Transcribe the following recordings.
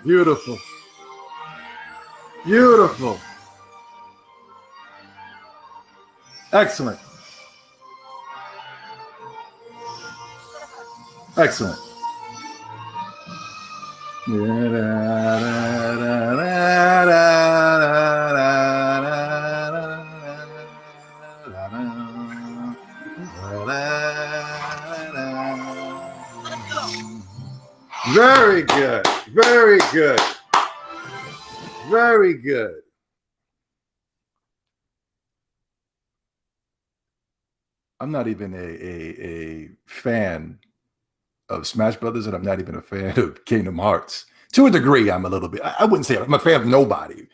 Beautiful. Beautiful. Excellent. Excellent. Very good. Very good. Very good. I'm not even a fan of Smash Brothers, and I'm not even a fan of Kingdom Hearts. To a degree, I'm a little bit. I wouldn't say I'm a fan of nobody,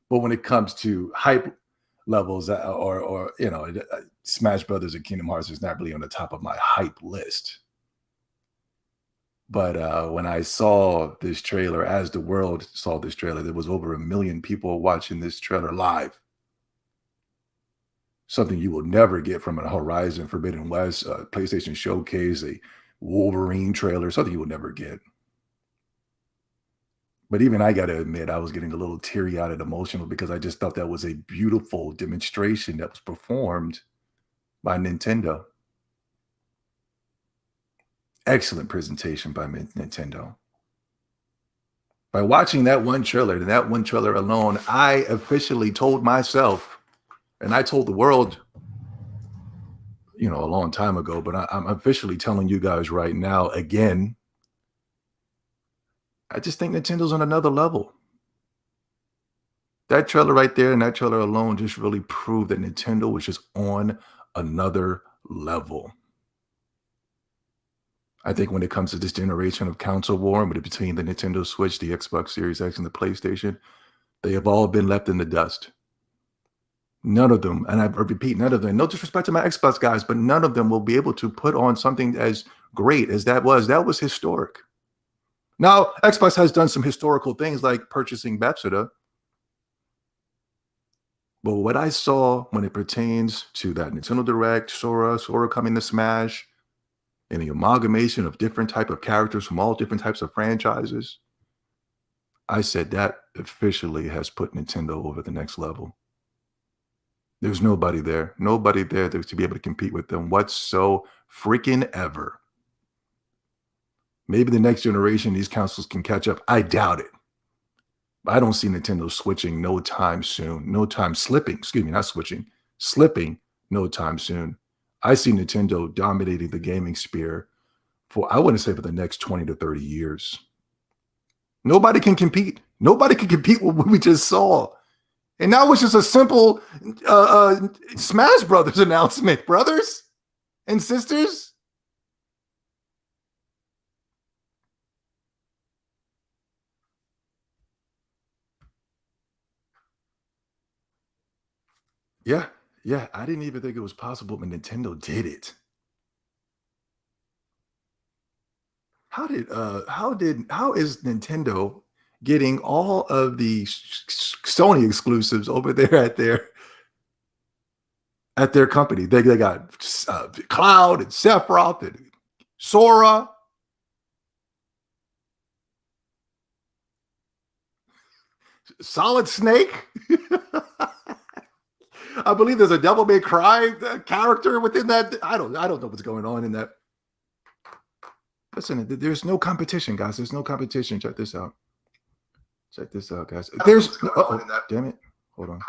but when it comes to hype levels, or you know, Smash Brothers and Kingdom Hearts is not really on the top of my hype list. But when I saw this trailer, as the world saw this trailer, there was over 1 million people watching this trailer live. Something you will never get from a Horizon Forbidden West, PlayStation Showcase, a Wolverine trailer, something you will never get. But even I got to admit, I was getting a little teary-eyed and emotional because I just thought that was a beautiful demonstration that was performed by Nintendo. Excellent presentation by Nintendo. By watching that one trailer, and that one trailer alone, I officially told myself, and I told the world, you know, a long time ago, but I'm officially telling you guys right now again, I just think Nintendo's on another level. That trailer right there and that trailer alone just really proved that Nintendo was just on another level. I think when it comes to this generation of console war between the Nintendo Switch, the Xbox Series X, and the PlayStation, they have all been left in the dust. None of them, and I repeat, none of them, no disrespect to my Xbox guys, but none of them will be able to put on something as great as that was. That was historic. Now, Xbox has done some historical things like purchasing Bethesda. But what I saw when it pertains to that Nintendo Direct, Sora coming to Smash, and the amalgamation of different type of characters from all different types of franchises, I said that officially has put Nintendo over the next level. There's nobody there to be able to compete with them whatso freaking ever. Maybe the next generation, these consoles can catch up. I doubt it. But I don't see Nintendo switching no time soon. No time slipping. Excuse me, not switching. Slipping no time soon. I see Nintendo dominating the gaming sphere for, I wouldn't say for the next 20 to 30 years. Nobody can compete. Nobody can compete with what we just saw. And now it's just a simple Smash Brothers announcement, brothers and sisters. Yeah, I didn't even think it was possible, but Nintendo did it. How is Nintendo getting all of the Sony exclusives over there at their company? They got Cloud and Sephiroth and Sora. Solid Snake. I believe there's a Devil May Cry character within that. I don't know what's going on in that. Listen, there's no competition, guys. There's no competition. Check this out. Check this out, guys. There's damn it. Hold on.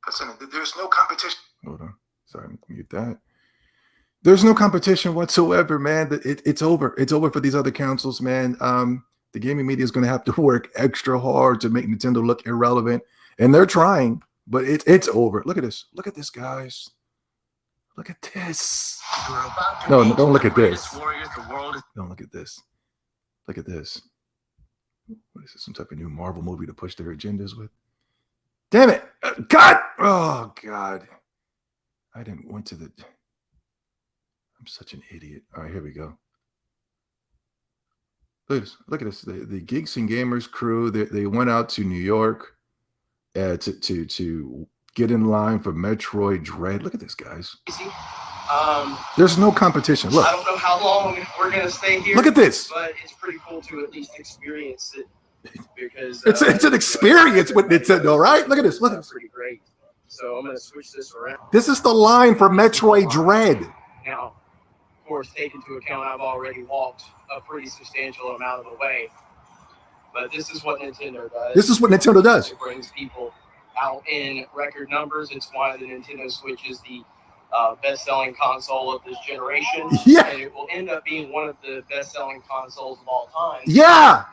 Listen, there's no competition. Hold on. Sorry, mute that. There's no competition whatsoever, man. It's over. It's over for these other consoles, man. The gaming media is going to have to work extra hard to make Nintendo look irrelevant, and they're trying, but it's over. Look at this. Look at this, guys. Look at this. No, don't look at this. Don't look at this. Look at this. What is this? Some type of new Marvel movie to push their agendas with? Damn it. God. Oh, God. I didn't went to the... I'm such an idiot. All right, here we go. Look at this. The Geeks and Gamers crew, they went out to New York to get in line for Metroid Dread. Look at this, guys. There's no competition. Look. I don't know how long we're going to stay here. Look at this. But it's pretty cool to at least experience it. because it's an experience with Nintendo, right? Look at this. Look at this. Pretty great. So I'm going to switch this around. This is the line for Metroid Dread. Now, of course, take into account I've already walked a pretty substantial amount of the way. But this is what Nintendo does. This is what Nintendo does. It brings people out in record numbers. It's why the Nintendo Switch is the best-selling console of this generation. Yeah. And it will end up being one of the best-selling consoles of all time. Yeah.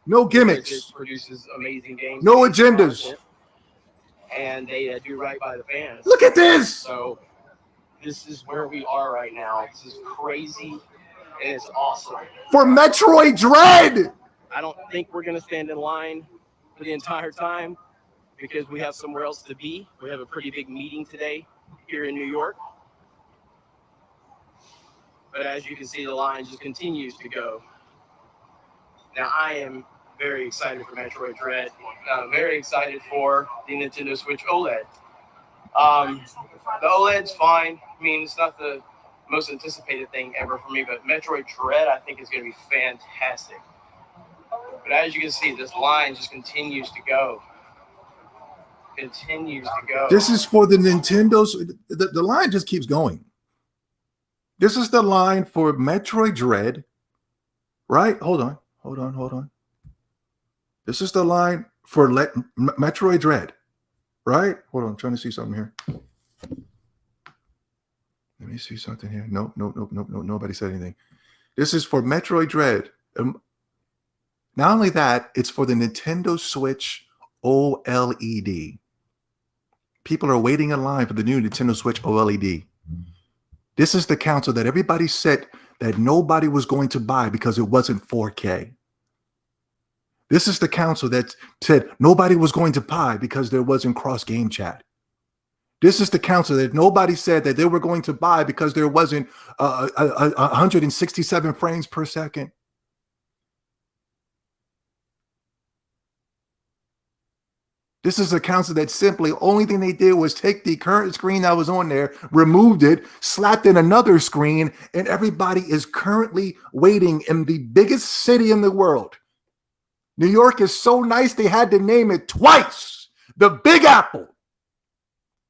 No gimmicks. It produces amazing games. No agendas. And they do right by the fans. Look at this. So this is where we are right now. This is crazy, and it's awesome. For Metroid Dread. I don't think we're going to stand in line for the entire time because we have somewhere else to be. We have a pretty big meeting today here in New York. But as you can see, the line just continues to go. Now, I am very excited for Metroid Dread. I'm very excited for the Nintendo Switch OLED. The OLED's fine. I mean, it's not the most anticipated thing ever for me, but Metroid Dread, I think, is going to be fantastic. But as you can see, this line just continues to go. Continues to go. This is for the Nintendo's. The line just keeps going. This is the line for Metroid Dread, right? Hold on. This is the line for Metroid Dread, right? Hold on, I'm trying to see something here. Let me see something here. No, nobody said anything. This is for Metroid Dread. Not only that, it's for the Nintendo Switch OLED. People are waiting in line for the new Nintendo Switch OLED. This is the console that everybody said that nobody was going to buy because it wasn't 4K. This is the console that said nobody was going to buy because there wasn't cross-game chat. This is the console that nobody said that they were going to buy because there wasn't 167 frames per second. This is a console that simply only thing they did was take the current screen that was on there, removed it, slapped in another screen, and everybody is currently waiting in the biggest city in the world. New York is so nice they had to name it twice. The Big Apple.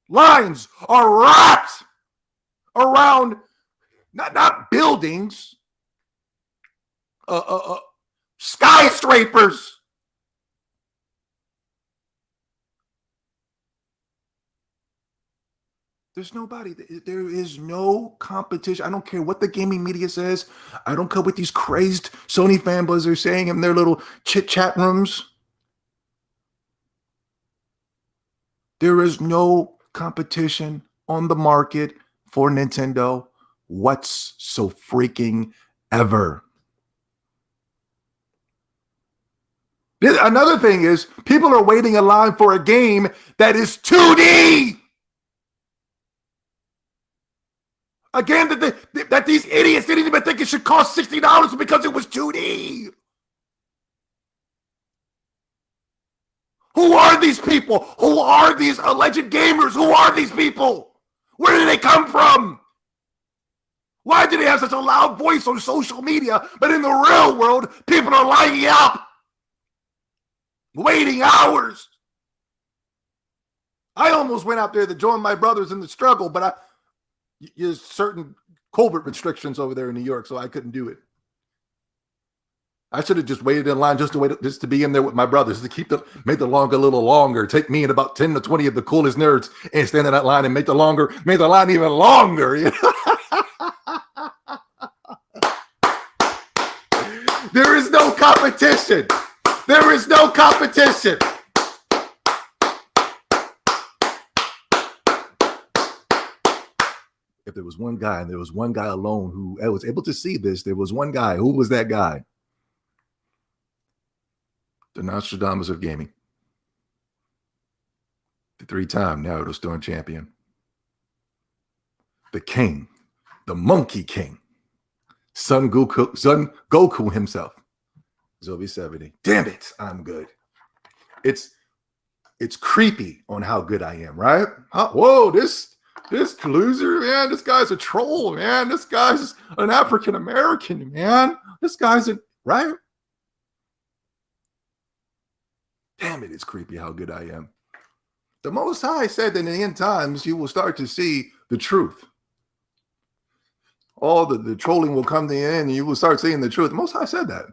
Lines are wrapped around not buildings, skyscrapers. There's nobody. There is no competition. I don't care what the gaming media says. I don't care what these crazed Sony fanboys are saying in their little chit-chat rooms. There is no competition on the market for Nintendo what's so freaking ever. Another thing is people are waiting in line for a game that is 2D. A game that these idiots didn't even think it should cost $60 because it was 2D. Who are these people? Who are these alleged gamers? Who are these people? Where did they come from? Why do they have such a loud voice on social media, but in the real world, people are lining up, waiting hours? I almost went out there to join my brothers in the struggle, but there's certain COVID restrictions over there in New York, so I couldn't do it. I should have just waited in line just to be in there with my brothers, to make the line a little longer. Take me and about 10 to 20 of the coolest nerds and stand in that line and make the line even longer. There is no competition. There is no competition. If there was one guy, and there was one guy alone who was able to see this, there was one guy. Who was that guy? The Nostradamus of gaming. The 3-time Naruto Storm champion. The king. The Monkey King. Son Goku himself. Zobi 70. Damn it, I'm good. It's creepy on how good I am, right? Whoa, this loser, man, this guy's a troll, man. This guy's an African-American, man. This guy's right? damn, it is creepy how good I am. The Most High said that in the end times, you will start to see the truth. All the trolling will come to the end and you will start seeing the truth. The Most High said that.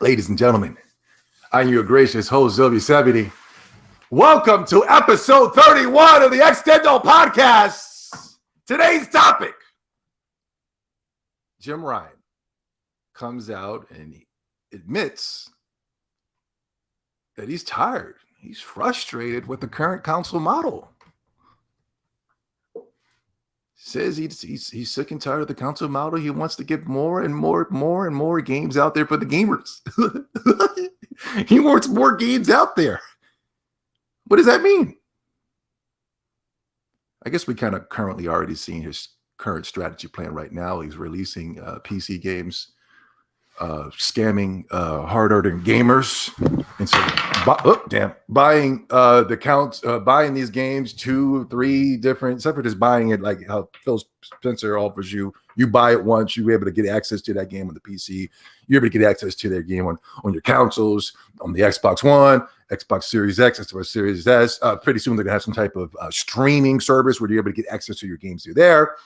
Ladies and gentlemen, I'm your gracious host, Zilby 70. Welcome to episode 31 of the X-Tendo podcast. Today's topic. Jim Ryan comes out and he admits that he's tired. He's frustrated with the current console model. Says he's sick and tired of the console model. He wants to get more and more games out there for the gamers. He wants more games out there. What does that mean? I guess we kind of currently already seeing his current strategy plan right now. He's releasing PC games, scamming hard-earned gamers, and so buying buying these games 2, 3 different, except for just buying it like how Phil Spencer offers you. You buy it once, you're able to get access to that game on the PC. You're able to get access to that game on your consoles, on the Xbox One, Xbox Series X, Xbox Series S. Pretty soon they're gonna have some type of streaming service where you're able to get access to your games through there.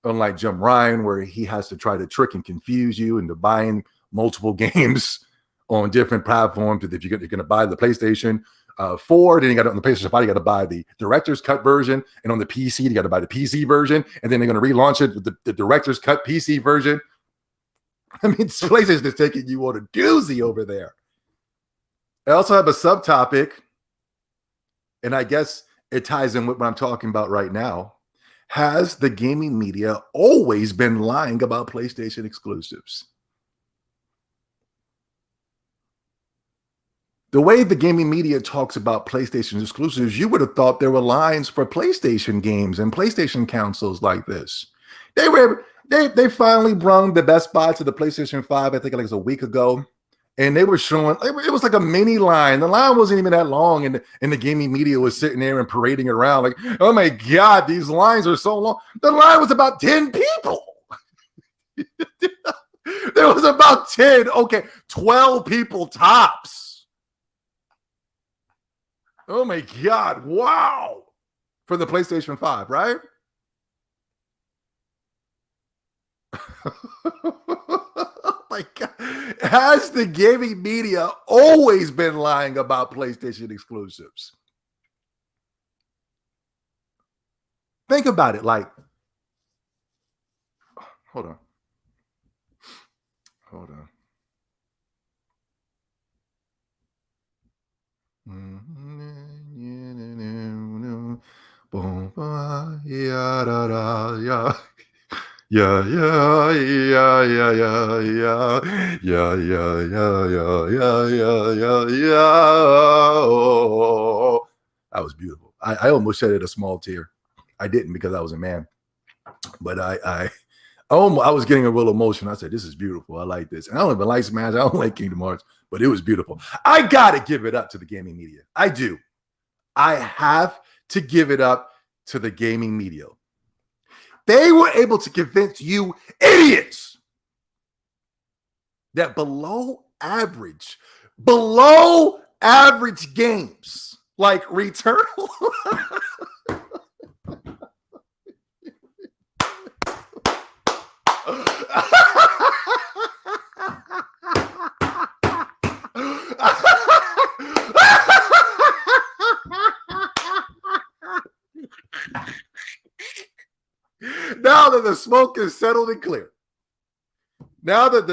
Unlike Jim Ryan, where he has to try to trick and confuse you into buying multiple games on different platforms. If you're going to buy the PlayStation 4, then you got it on the PlayStation 5, you got to buy the director's cut version. And on the PC, you got to buy the PC version. And then they're going to relaunch it with the director's cut PC version. I mean, PlayStation is taking you on a doozy over there. I also have a subtopic, and I guess it ties in with what I'm talking about right now. Has the gaming media always been lying about PlayStation exclusives? The way the gaming media talks about PlayStation exclusives, you would have thought there were lines for PlayStation games and PlayStation consoles like this. They finally brung the Best Buy to the PlayStation 5, I think like it was a week ago. And they were showing, it was like a mini line. The line wasn't even that long. And the gaming media was sitting there and parading it around like, oh my God, these lines are so long. The line was about 10 people. There was about 10, 12 people tops. Oh my God, wow. For the PlayStation 5, right? My God. Has the gaming media always been lying about PlayStation exclusives? Think about it. Like, hold on. Yeah. Oh, that was beautiful. I almost shed a small tear. I didn't because I was a man, but I was getting a real emotion. I said, "This is beautiful. I like this." And I don't even like Smash. I don't like Kingdom Hearts, but it was beautiful. I gotta give it up to the gaming media. I do. I have to give it up to the gaming media. They were able to convince you idiots that below average games like Returnal now that the smoke is settled and clear, now that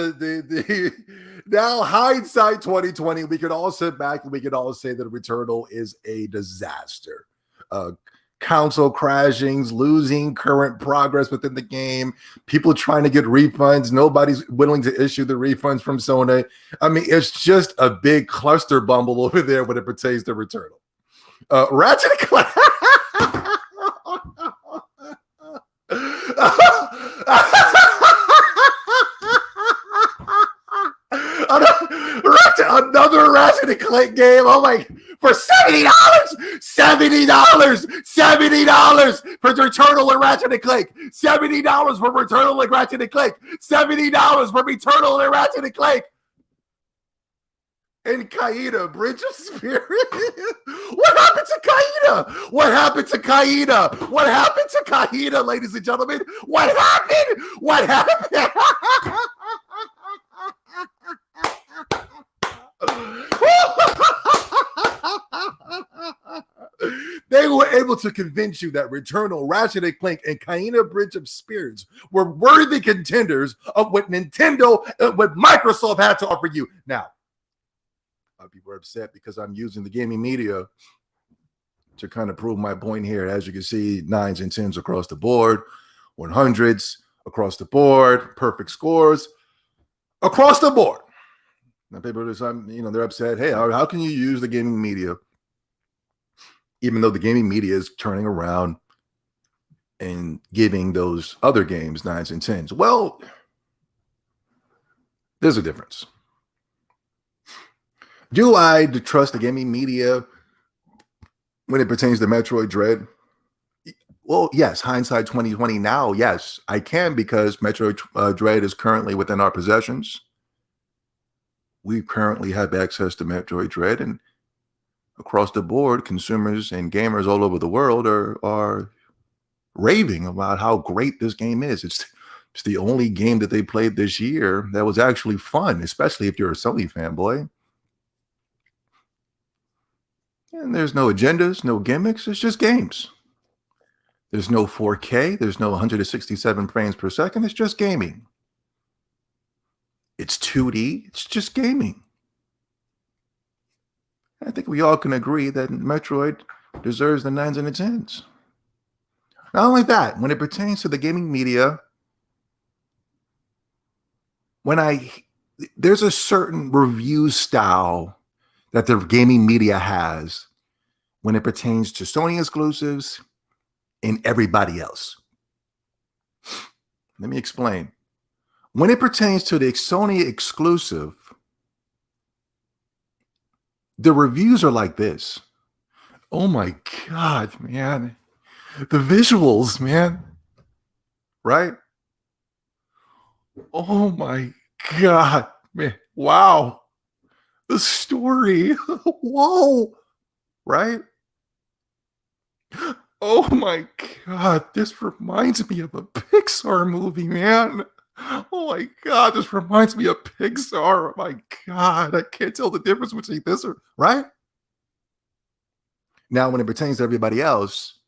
now hindsight 2020, we could all sit back and we could all say that Returnal is a disaster. Console crashings, losing current progress within the game, people trying to get refunds. Nobody's willing to issue the refunds from Sony. I mean, it's just a big cluster bumble over there when it pertains to Returnal. Ratchet and Clank. Another Ratchet and Clank game. Oh my! For $70, $70 for Returnal and Ratchet and Clank. $70 for Returnal and Ratchet and Clank. $70 for Returnal and Ratchet and Clank. and Kaida, Bridge of Spirit. What happened to Kaida? What happened to Kaida? What happened to Kaida, ladies and gentlemen? What happened? What happened? They were able to convince you that Returnal, Ratchet and Clank, and Kaina Bridge of Spirits were worthy contenders of what Nintendo, what Microsoft had to offer you. Now, people are upset because I'm using the gaming media to kind of prove my point here. As you can see, 9s and 10s across the board, 100s across the board, perfect scores across the board. Now, people are, they're upset. Hey, how can you use the gaming media, even though the gaming media is turning around and giving those other games 9s and 10s? Well, there's a difference. Do I trust the gaming media when it pertains to Metroid Dread? Well, yes, hindsight 2020 now, yes, I can, because Metroid Dread is currently within our possessions. We currently have access to Metroid Dread, and across the board, consumers and gamers all over the world are raving about how great this game is. It's the only game that they played this year that was actually fun, especially if you're a Sony fanboy. And there's no agendas, no gimmicks. It's just games. There's no 4K. There's no 167 frames per second. It's just gaming. It's 2D. It's just gaming. I think we all can agree that Metroid deserves the 9s and the 10s. Not only that, when it pertains to the gaming media, there's a certain review style that the gaming media has when it pertains to Sony exclusives and everybody else. Let me explain. When it pertains to the Sony exclusive, the reviews are like this. Oh my God, man. The visuals, man. Right? Oh my God, man. Wow. The story. Whoa. Right? Oh my God. This reminds me of a Pixar movie, man. Oh my God. This reminds me of Pixar. Oh my God. I can't tell the difference between this or, right? Now, when it pertains to everybody else,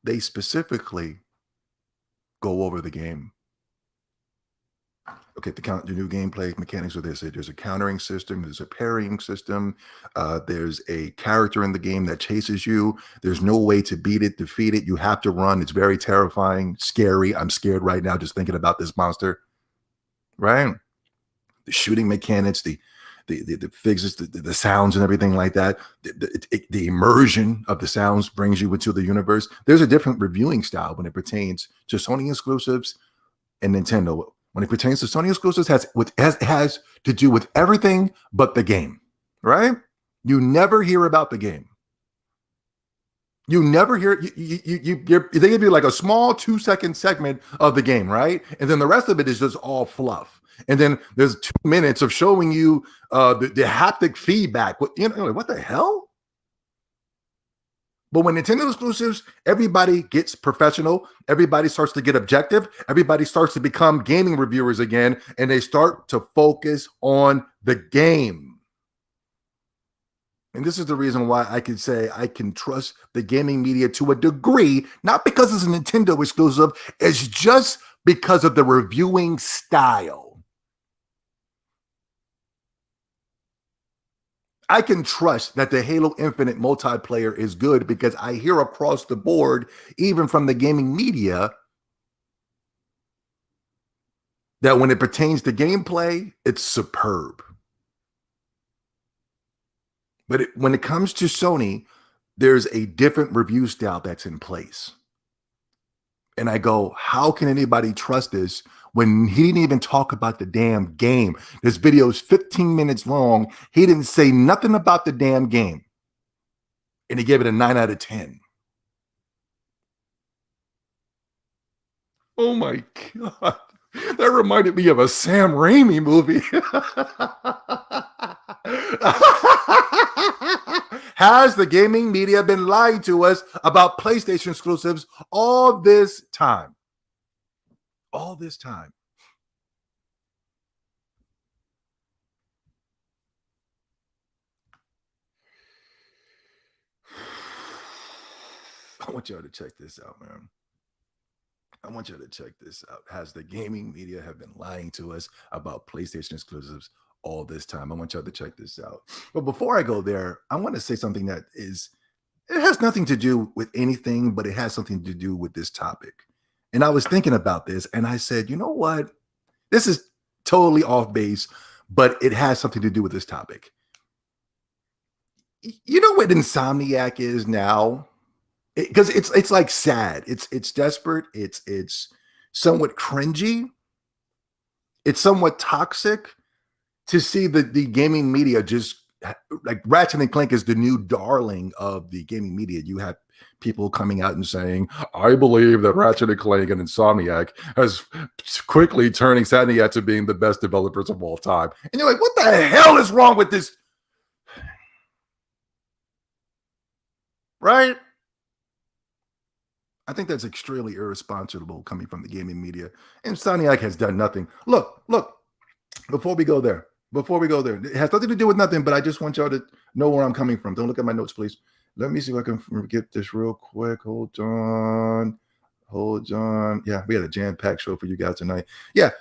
they specifically go over the game. Okay, the new gameplay mechanics are this. There's a countering system. There's a parrying system. There's a character in the game that chases you. There's no way to beat it, defeat it. You have to run. It's very terrifying, scary. I'm scared right now just thinking about this monster. Right? The shooting mechanics, the physics, the sounds and everything like that. The immersion of the sounds brings you into the universe. There's a different reviewing style when it pertains to Sony exclusives and Nintendo. When it pertains to Sony exclusives, has to do with everything but the game, right? You never hear about the game. You never hear, they give you like a small 2-second segment of the game, right? And then the rest of it is just all fluff. And then there's 2 minutes of showing you the haptic feedback. What the hell? But when Nintendo exclusives, everybody gets professional. Everybody starts to get objective. Everybody starts to become gaming reviewers again, and they start to focus on the game. And this is the reason why I can say I can trust the gaming media to a degree, not because it's a Nintendo exclusive, it's just because of the reviewing style. I can trust that the Halo Infinite multiplayer is good because I hear across the board, even from the gaming media, that when it pertains to gameplay, it's superb. But when it comes to Sony, there's a different review style that's in place. And I go, how can anybody trust this when he didn't even talk about the damn game? This video is 15 minutes long. He didn't say nothing about the damn game. And he gave it a 9 out of 10. Oh my God. That reminded me of a Sam Raimi movie. Has the gaming media been lying to us about PlayStation exclusives all this time? All this time. I want y'all to check this out, man. I want y'all to check this out. Has the gaming media have been lying to us about PlayStation exclusives all this time? I want y'all to check this out. But before I go there, I want to say something that it has nothing to do with anything, but it has something to do with this topic. And I was thinking about this and I said, you know what? This is totally off base, but it has something to do with this topic. You know what Insomniac is now? Because it's like sad. It's desperate. It's somewhat cringy. It's somewhat toxic to see the gaming media just like Ratchet and Clank is the new darling of the gaming media. You have people coming out and saying, I believe that Ratchet and Clank and Insomniac has quickly turning Insomniac to being the best developers of all time. And you're like, what the hell is wrong with this? Right? I think that's extremely irresponsible coming from the gaming media. Insomniac has done nothing. Look, before we go there, it has nothing to do with nothing, but I just want y'all to know where I'm coming from. Don't look at my notes, please. Let me see if I can get this real quick. Hold on. Yeah, we had a jam-packed show for you guys tonight. Yeah,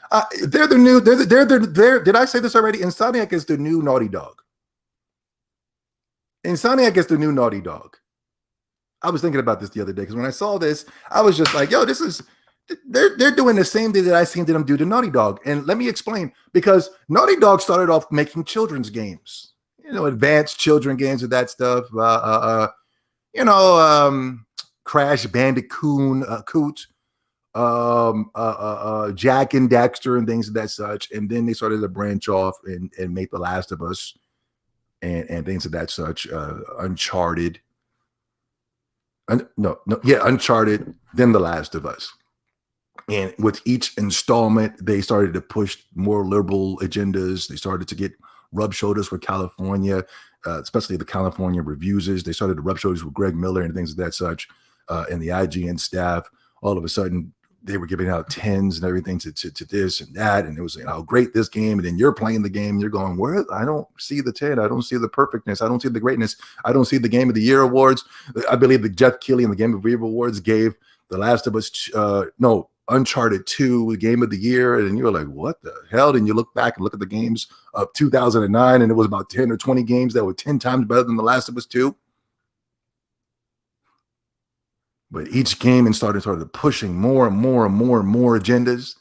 they're the new, did I say this already? Insomniac is the new Naughty Dog. Insomniac is the new Naughty Dog. I was thinking about this the other day because when I saw this, I was just like, yo, they're doing the same thing that I seen them do to Naughty Dog. And let me explain, because Naughty Dog started off making children's games, advanced children games and that stuff. Crash Bandicoot, Jack and Daxter and things of that such. And then they started to branch off and make The Last of Us and things of that such, Uncharted. Uncharted, then The Last of Us. And with each installment, they started to push more liberal agendas. They started to get rub shoulders with California, especially the California reviewers. They started to rub shoulders with Greg Miller and things of that such, and the IGN staff. All of a sudden, they were giving out 10s and everything to this and that. And it was how great this game. And then you're playing the game. And you're going, where? I don't see the 10. I don't see the perfectness. I don't see the greatness. I don't see the Game of the Year awards. I believe the Jeff Keighley and the Game of the Year awards gave The Last of Us, Uncharted 2 Game of the Year. And you're like, what the hell? And you look back and look at the games of 2009, and it was about 10 or 20 games that were 10 times better than The Last of Us 2. But each game and started pushing more and more and more and more agendas.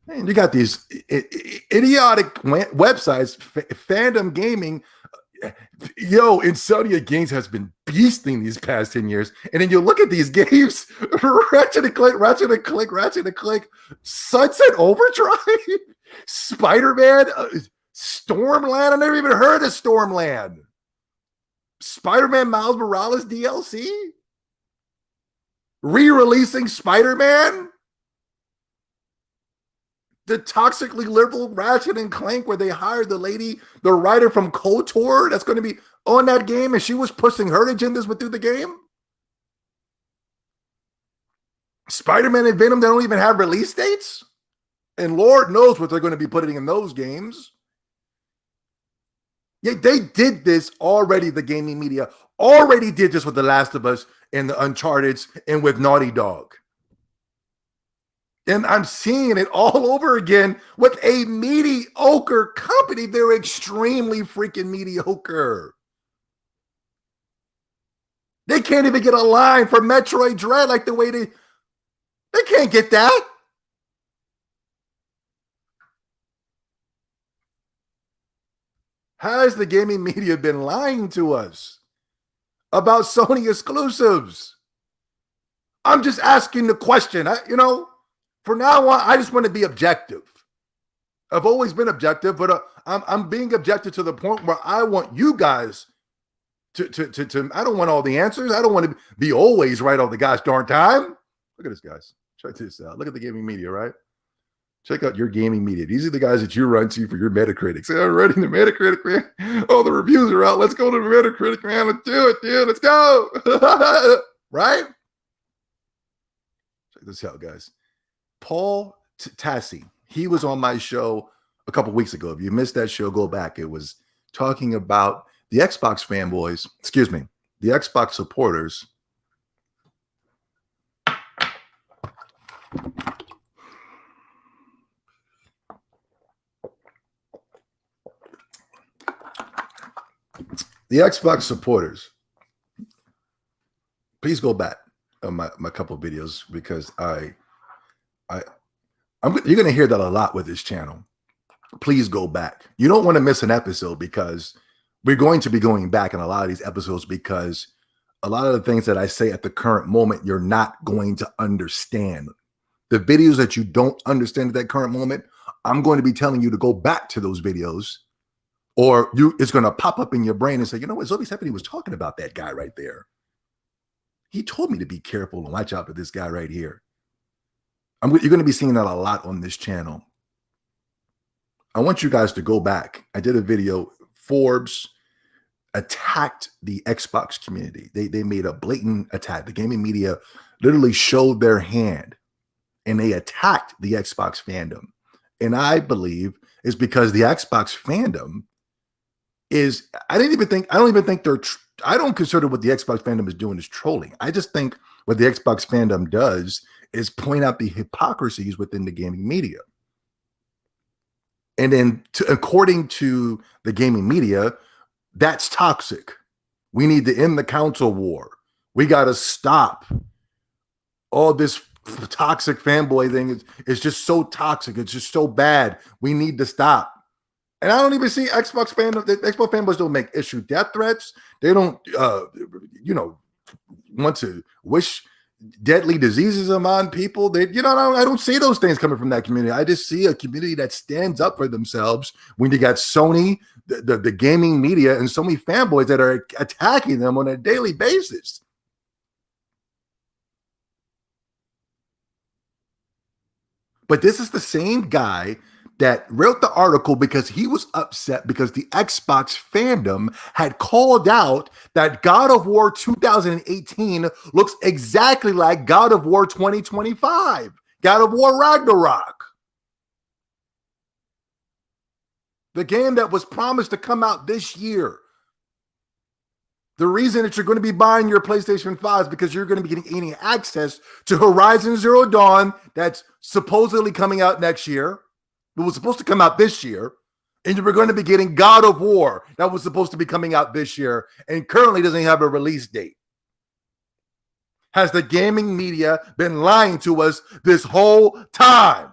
And you got these idiotic websites, Fandom Gaming. Insomniac Games has been beasting these past 10 years. And then you look at these games, Ratchet and Clank, Sunset Overdrive, Spider-Man, Stormland. I never even heard of Stormland. Spider-Man Miles Morales DLC. Re-releasing Spider-Man, the toxically liberal Ratchet and Clank, where they hired the writer from KOTOR that's going to be on that game, and she was pushing her agendas through the game. Spider-Man and Venom, they don't even have release dates, and Lord knows what they're going to be putting in those games. Yeah, they did this already. The gaming media already did this with The Last of Us and the Uncharted's and with Naughty Dog. And I'm seeing it all over again with a mediocre company. They're extremely freaking mediocre. They can't even get a line for Metroid Dread like the way they can't get that. Has the gaming media been lying to us about Sony exclusives? I'm just asking the question. For now on, I just want to be objective. I've always been objective, but I'm being objective to the point where I want you guys to I don't want all the answers. I don't want to be always right all the gosh darn time. Look at this, guys. Check this out. Look at the gaming media, right? Check out your gaming media. These are the guys that you run to for your Metacritic. Say, I'm ready the Metacritic, man. Oh, the reviews are out. Let's go to the Metacritic, man. Let's do it, dude. Let's go. Right? Check this out, guys. Paul Tassi, he was on my show a couple weeks ago. If you missed that show, go back. It was talking about the Xbox fanboys, the Xbox supporters. The Xbox supporters, please go back on my couple of videos because you're going to hear that a lot with this channel. Please go back. You don't want to miss an episode because we're going to be going back in a lot of these episodes because a lot of the things that I say at the current moment, you're not going to understand. The videos that you don't understand at that current moment, I'm going to be telling you to go back to those videos. Or it's going to pop up in your brain and say, you know what, Zoe Stephanie was talking about that guy right there. He told me to be careful and watch out for this guy right here. You're going to be seeing that a lot on this channel. I want you guys to go back. I did a video. Forbes attacked the Xbox community. They made a blatant attack. The gaming media literally showed their hand and they attacked the Xbox fandom. And I believe it's because the Xbox fandom I don't even think I don't consider what the Xbox fandom is doing is trolling. I just think what the Xbox fandom does is point out the hypocrisies within the gaming media. And then according to the gaming media, that's toxic. We need to end the console war. We got to stop all this toxic fanboy thing. Is just so toxic. It's just so bad. We need to stop. And I don't even see Xbox fanboys don't make issue death threats. They don't, want to wish deadly diseases among people. I don't see those things coming from that community. I just see a community that stands up for themselves when you got Sony, the gaming media, and so many fanboys that are attacking them on a daily basis. But this is the same guy that wrote the article because he was upset because the Xbox fandom had called out that God of War 2018 looks exactly like God of War 2025, God of War Ragnarok. The game that was promised to come out this year. The reason that you're going to be buying your PlayStation 5 is because you're going to be getting access to Horizon Zero Dawn that's supposedly coming out next year. It was supposed to come out this year, and you were going to be getting God of War that was supposed to be coming out this year and currently doesn't have a release date. Has the gaming media been lying to us this whole time?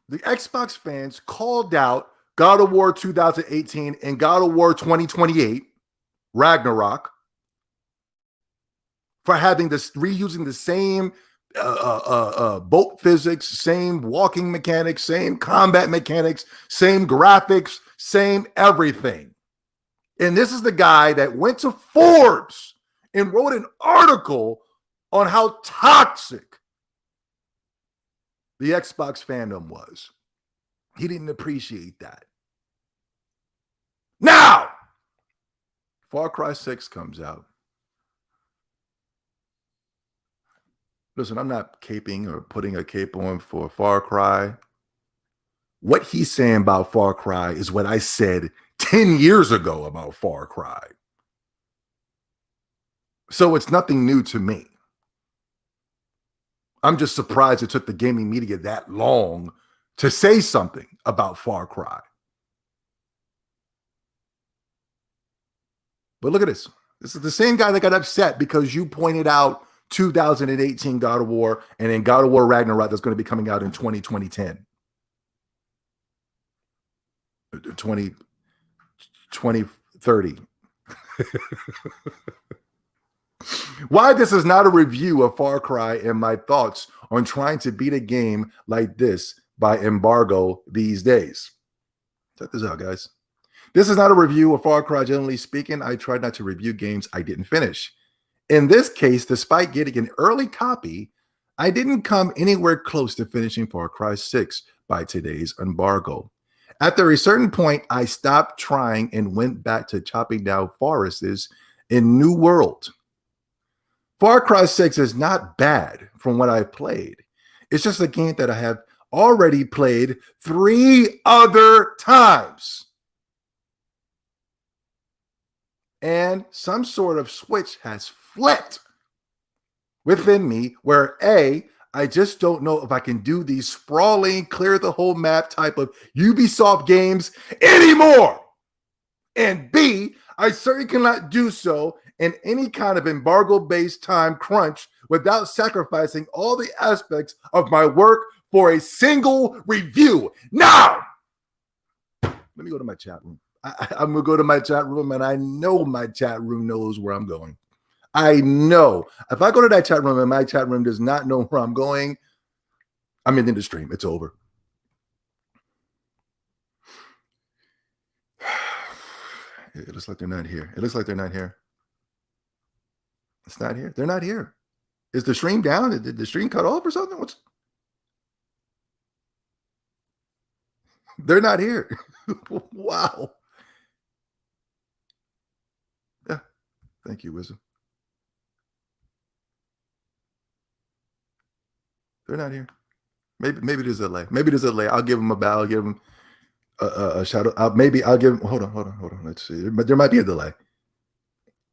The Xbox fans called out God of War 2018 and God of War 2028, Ragnarok, for having this reusing the same boat physics, same walking mechanics, same combat mechanics, same graphics, same everything. And this is the guy that went to Forbes and wrote an article on how toxic the Xbox fandom was. He didn't appreciate that. Now, Far Cry 6 comes out. Listen, I'm not caping or putting a cape on for Far Cry. What he's saying about Far Cry is what I said 10 years ago about Far Cry. So it's nothing new to me. I'm just surprised it took the gaming media that long to say something about Far Cry. But look at this. This is the same guy that got upset because you pointed out 2018 God of War and then God of War Ragnarok that's going to be coming out in 2030. Why this is not a review of Far Cry and my thoughts on trying to beat a game like this by embargo these days. Check this out, guys. This is not a review of Far Cry, generally speaking. I try not to review games I didn't finish. In this case, despite getting an early copy, I didn't come anywhere close to finishing Far Cry 6 by today's embargo. After a certain point, I stopped trying and went back to chopping down forests in New World. Far Cry 6 is not bad from what I've played. It's just a game that I have already played 3 other times. And some sort of switch has flipped within me where A, I just don't know if I can do these sprawling, clear the whole map type of Ubisoft games anymore. And B, I certainly cannot do so in any kind of embargo-based time crunch without sacrificing all the aspects of my work for a single review. Now, let me go to my chat room. I'm going to go to my chat room, and I know my chat room knows where I'm going. I know. If I go to that chat room and my chat room does not know where I'm going, I'm ending the stream. It's over. It looks like they're not here. It looks like they're not here. It's not here. They're not here. Is the stream down? Did the stream cut off or something? They're not here. Wow. Yeah. Thank you, Wisdom. They're not here. Maybe there's a delay. Maybe there's a delay. I'll give them a bow. I'll give them a shout out. Maybe I'll give them. Hold on. Let's see. There might be a delay.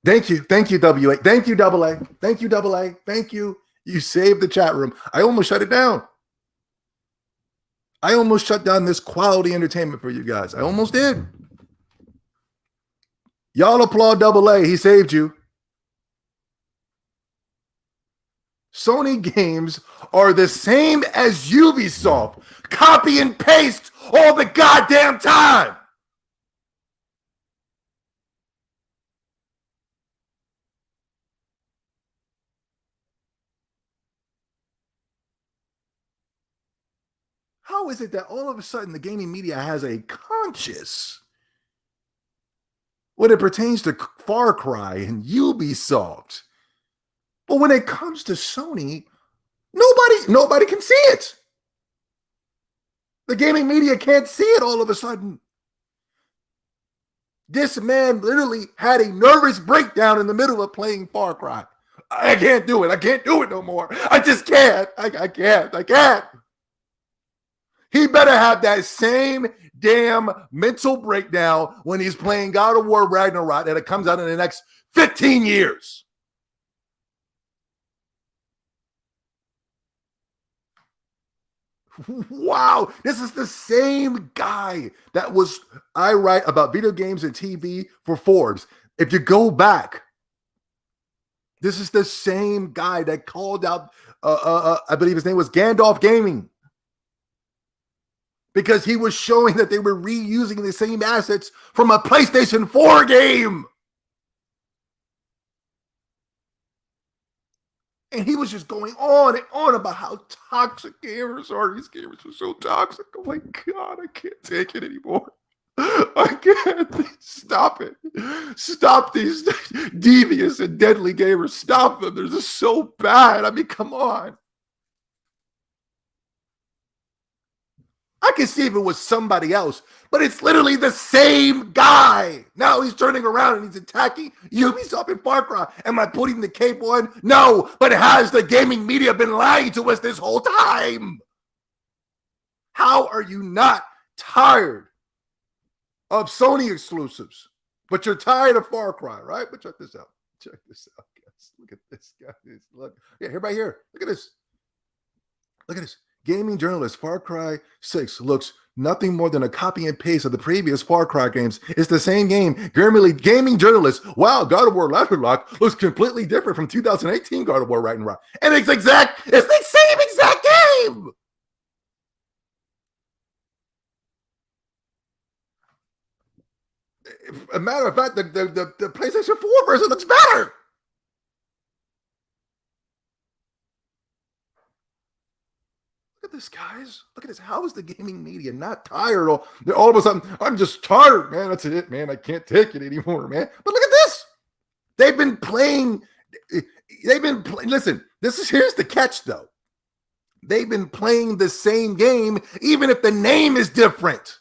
Thank you, WA. Thank you, AA. Thank you, AA. Thank you. You saved the chat room. I almost shut it down. I almost shut down this quality entertainment for you guys. I almost did. Y'all applaud AA. He saved you. Sony games are the same as Ubisoft. Copy and paste all the goddamn time. How is it that all of a sudden the gaming media has a conscience when it pertains to Far Cry and Ubisoft? But when it comes to Sony, nobody can see it. The gaming media can't see it all of a sudden. This man literally had a nervous breakdown in the middle of playing Far Cry. I can't do it. I can't do it no more. I just can't. I can't. He better have that same damn mental breakdown when he's playing God of War Ragnarok and it comes out in the next 15 years. Wow, this is the same guy that I write about video games and TV for Forbes. If you go back, this is the same guy that called out, I believe his name was Gandalf Gaming, because he was showing that they were reusing the same assets from a PlayStation 4 game. And he was just going on and on about how toxic gamers are. These gamers are so toxic. Oh my God, I can't take it anymore. I can't. Stop it. Stop these devious and deadly gamers. Stop them. They're just so bad. I mean, come on. I can see if it was somebody else, but it's literally the same guy. Now he's turning around and he's attacking Ubisoft and Far Cry. Am I putting the cape on? No, but has the gaming media been lying to us this whole time? How are you not tired of Sony exclusives, but you're tired of Far Cry, right? But check this out. Check this out, guys. Look at this, guys. Look, yeah, here, right here. Look at this. Look at this. Gaming journalist, Far Cry 6 looks nothing more than a copy and paste of the previous Far Cry games. It's the same game. Gaming journalist, wow, God of War Ragnarok looks completely different from 2018 God of War Ragnarok. And it's the same exact game. As a matter of fact, the PlayStation 4 version looks better. Look at this, guys. Look at this. How is the gaming media not tired? All of a sudden, I'm just tired, man. That's it, man. I can't take it anymore, man. But look at this. They've been playing They've been listen. Here's the catch though. They've been playing the same game, even if the name is different.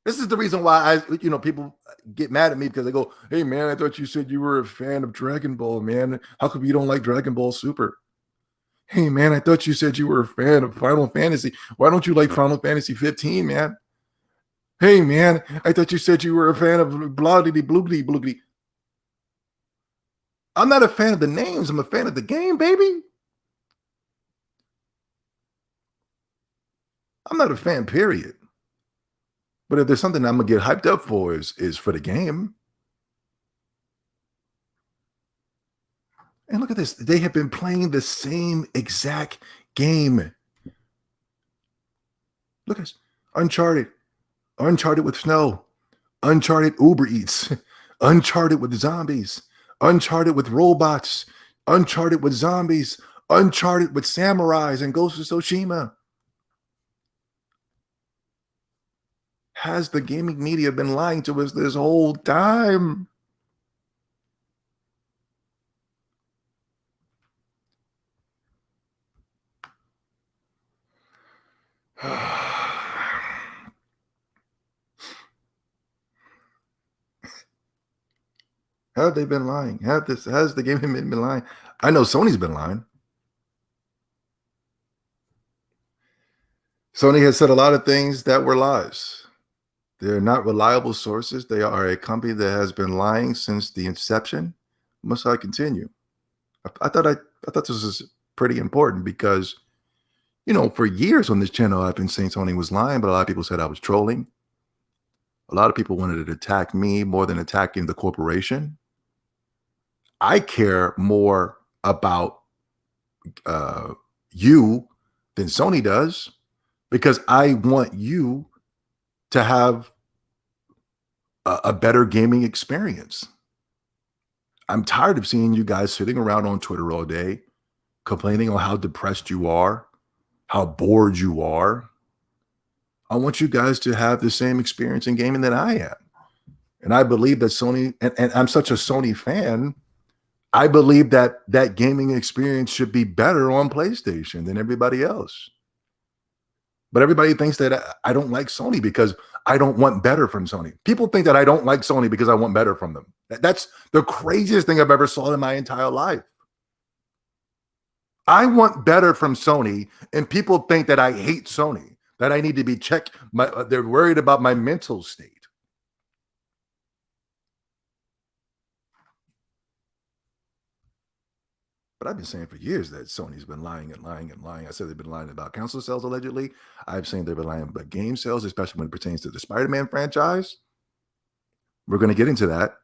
This is the reason why people get mad at me because they go, "Hey man, I thought you said you were a fan of Dragon Ball, man. How come you don't like Dragon Ball Super?" Hey man, I thought you said you were a fan of Final Fantasy. Why don't you like Final Fantasy 15, man? Hey man, I thought you said you were a fan of bloogity bloogity bloogity. I'm not a fan of the names. I'm a fan of the game, baby. I'm not a fan, period. But if there's something I'm gonna get hyped up for is for the game. And look at this. They have been playing the same exact game. Look at this. Uncharted with snow. Uncharted Uber Eats. Uncharted with zombies. Uncharted with robots. Uncharted with zombies. Uncharted with samurais and Ghost of Tsushima. Has the gaming media been lying to us this whole time? Have they been lying? Has the gaming media been lying? I know Sony's been lying. Sony has said a lot of things that were lies. They're not reliable sources. They are a company that has been lying since the inception. Must I continue? I thought this was pretty important because, for years on this channel, I've been saying Sony was lying, but a lot of people said I was trolling. A lot of people wanted to attack me more than attacking the corporation. I care more about you than Sony does because I want you to have a better gaming experience. I'm tired of seeing you guys sitting around on Twitter all day, complaining on how depressed you are, how bored you are. I want you guys to have the same experience in gaming that I am. And I believe that Sony, and I'm such a Sony fan, I believe that that gaming experience should be better on PlayStation than everybody else. But everybody thinks that I don't like Sony because I don't want better from Sony. People think that I don't like Sony because I want better from them. That's the craziest thing I've ever saw in my entire life. I want better from Sony, and people think that I hate Sony, that I need to be checked. They're worried about my mental state. But I've been saying for years that Sony's been lying and lying and lying. I said they've been lying about console sales, allegedly. I've seen they've been lying about game sales, especially when it pertains to the Spider-Man franchise. We're going to get into that.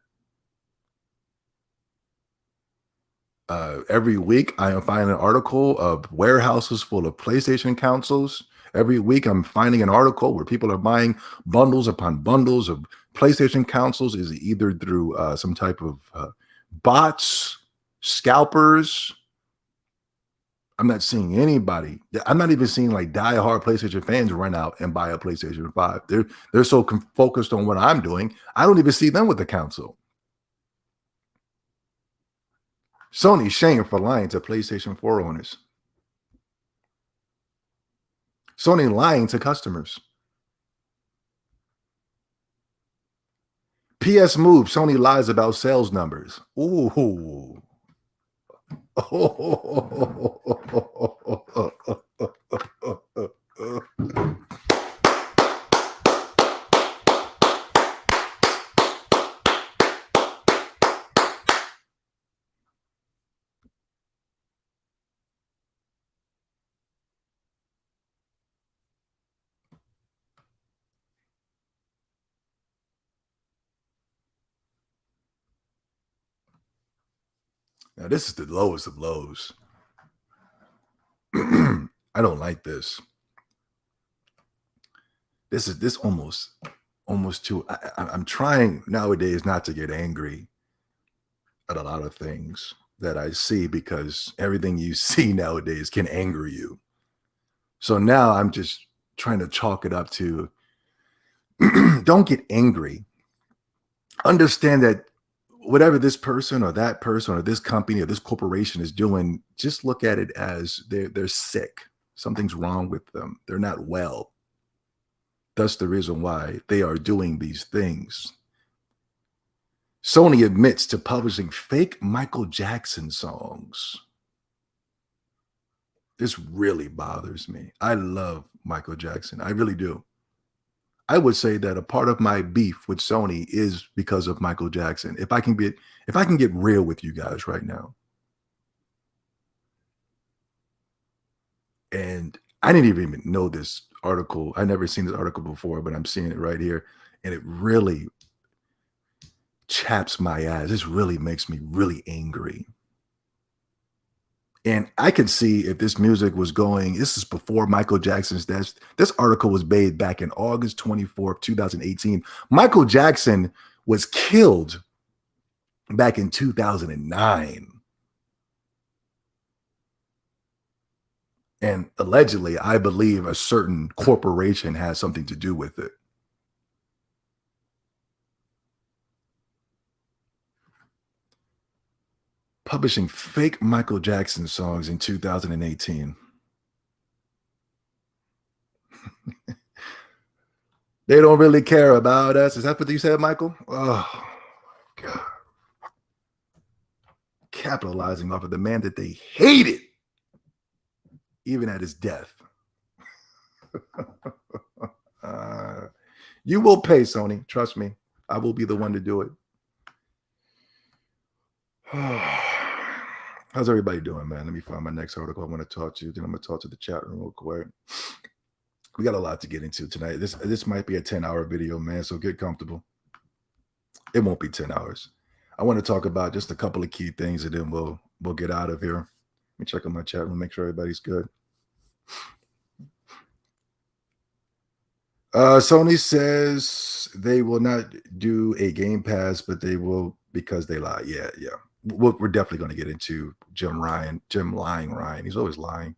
Every week, I am finding an article of warehouses full of PlayStation consoles. Every week, I'm finding an article where people are buying bundles upon bundles of PlayStation consoles, is either through some type of bots, scalpers. I'm not seeing anybody. I'm not even seeing like diehard PlayStation fans run out and buy a PlayStation 5. They're so focused on what I'm doing. I don't even see them with the console. Sony shame for lying to PlayStation 4 owners. Sony lying to customers. PS Move, Sony lies about sales numbers. Ooh. Now, this is the lowest of lows. I don't like this. This almost too. I'm trying nowadays not to get angry at a lot of things that I see because everything you see nowadays can anger you. So now I'm just trying to chalk it up to don't get angry. Understand that whatever this person or that person or this company or this corporation is doing, just look at it as they're sick. Something's wrong with them. They're not well. That's the reason why they are doing these things. Sony admits to publishing fake Michael Jackson songs. This really bothers me. I love Michael Jackson. I really do. I would say that a part of my beef with Sony is because of Michael Jackson. If I can get real with you guys right now. And I didn't even know this article. I never seen this article before, but I'm seeing it right here. And it really chaps my ass. This really makes me really angry. And I could see if this music was going, this is before Michael Jackson's death. This article was made back in August 24th, 2018. Michael Jackson was killed back in 2009. And allegedly, I believe a certain corporation has something to do with it. Publishing fake Michael Jackson songs in 2018. They don't really care about us. Is that what you said, Michael? Oh, God. Capitalizing off of the man that they hated, even at his death. You will pay, Sony. Trust me. I will be the one to do it. How's everybody doing, man? Let me find my next article I want to talk to. Then I'm going to talk to the chat room real quick. We got a lot to get into tonight. This might be a 10-hour video, man, so get comfortable. It won't be 10 hours. I want to talk about just a couple of key things, and then we'll get out of here. Let me check on my chat room, make sure everybody's good. Sony says they will not do a Game Pass, but they will because they lie. Yeah. We're definitely going to get into Jim lying Ryan. He's always lying.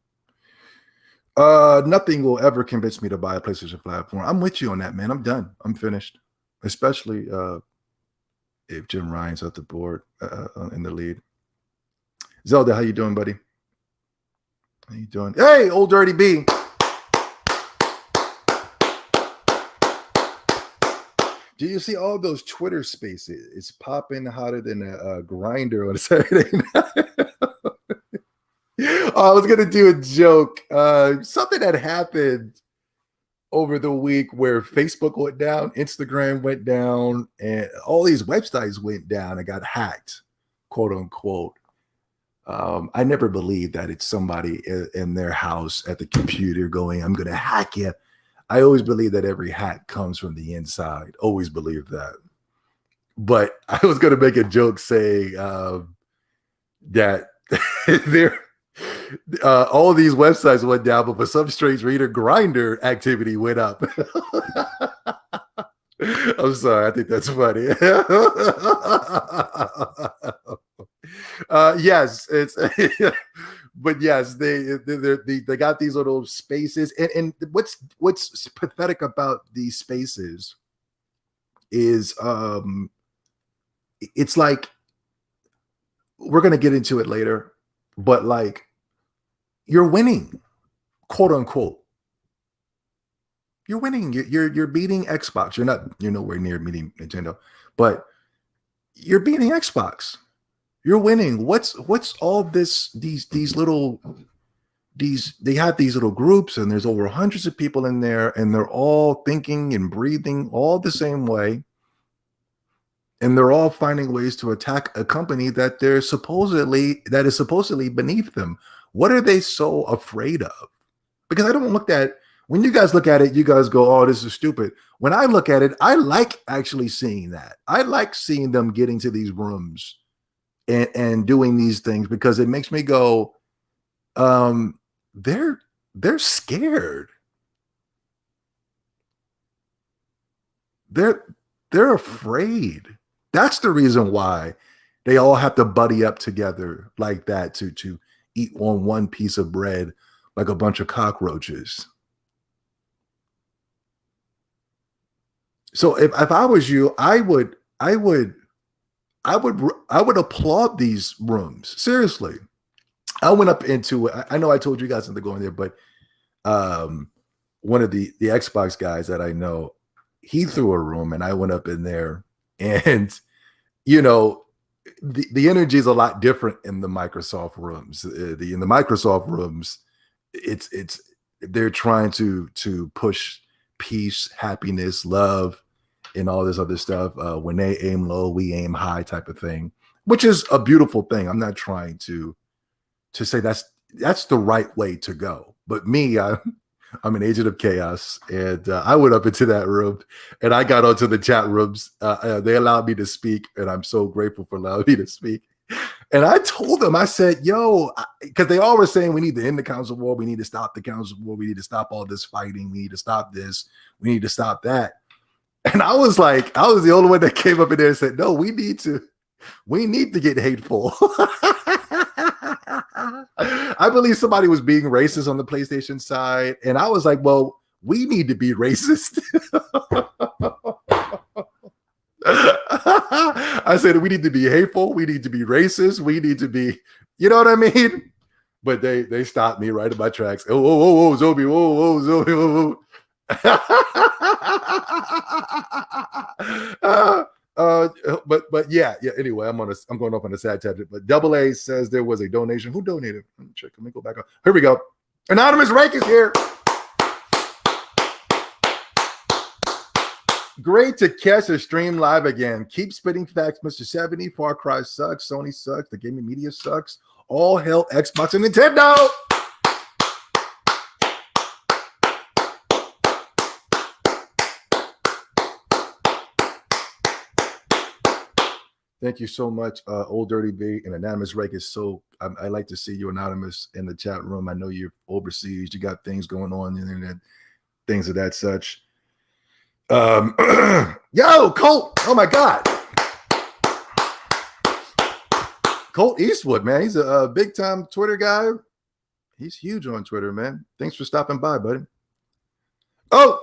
Nothing will ever convince me to buy a PlayStation platform. I'm with you on that, man. I'm done. I'm finished. Especially if Jim Ryan's at the board in the lead. Zelda, how you doing, buddy? How you doing? Hey, old dirty B. Do you see all those Twitter spaces? It's popping hotter than a grinder on a Saturday night. I was going to do a joke. Something that happened over the week where Facebook went down, Instagram went down, and all these websites went down and got hacked, quote unquote. I never believed that it's somebody in their house at the computer going, I'm going to hack you. I always believe that every hack comes from the inside. Always believe that. But I was going to make a joke saying that all these websites went down, but for some strange reason, Grindr activity went up. I'm sorry. I think that's funny. Yes, it's. But yes, they got these little spaces, and what's pathetic about these spaces is it's like, we're gonna get into it later, but like, you're winning, quote unquote. You're winning. You're beating Xbox. You're nowhere near beating Nintendo, but you're beating Xbox. You're winning. What's all this? They have these little groups, and there's over hundreds of people in there, and they're all thinking and breathing all the same way, and they're all finding ways to attack a company that is supposedly beneath them. What are they so afraid of? Because I don't look at, when you guys look at it, you guys go, "Oh, this is stupid." When I look at it, I like actually seeing that. I like seeing them get into these rooms and doing these things, because it makes me go, they're scared. They're afraid. That's the reason why they all have to buddy up together like that to eat on one piece of bread like a bunch of cockroaches. So if I was you, I would I would applaud these rooms. Seriously. I went up into it. I know I told you guys not to go in there, but one of the Xbox guys that I know, he threw a room and I went up in there, and you know, the energy is a lot different in the Microsoft rooms. In the Microsoft rooms, it's they're trying to push peace, happiness, love, and all this other stuff. When they aim low, we aim high, type of thing, which is a beautiful thing. I'm not trying to say that's the right way to go. But me, I'm an agent of chaos, and I went up into that room, and I got onto the chat rooms. They allowed me to speak, and I'm so grateful for allowing me to speak. And I told them, I said, yo, because they all were saying we need to end the council war, we need to stop the council war, we need to stop all this fighting, we need to stop this, we need to stop that. And I was like, I was the only one that came up in there and said, no, we need to get hateful. I believe somebody was being racist on the PlayStation side, and I was like, well, we need to be racist. I said we need to be hateful, we need to be racist, we need to be, you know what I mean? But they stopped me right in my tracks. Oh, Zobi, whoa, Zobi, but yeah. Anyway, I'm going off on a sad tangent. But Double A says there was a donation. Who donated? Let me check. Let me go back up. Here we go. Anonymous Rake is here. Great to catch a stream live again. Keep spitting facts, Mr. 70. Far Cry sucks. Sony sucks. The gaming media sucks. All hell Xbox and Nintendo. Thank you so much, Old Dirty B and Anonymous Rake is so. I like to see you, Anonymous, in the chat room. I know you're overseas. You got things going on in the internet, things of that such. Yo, Colt. Oh my God. Colt Eastwood, man. He's a big time Twitter guy. He's huge on Twitter, man. Thanks for stopping by, buddy. Oh,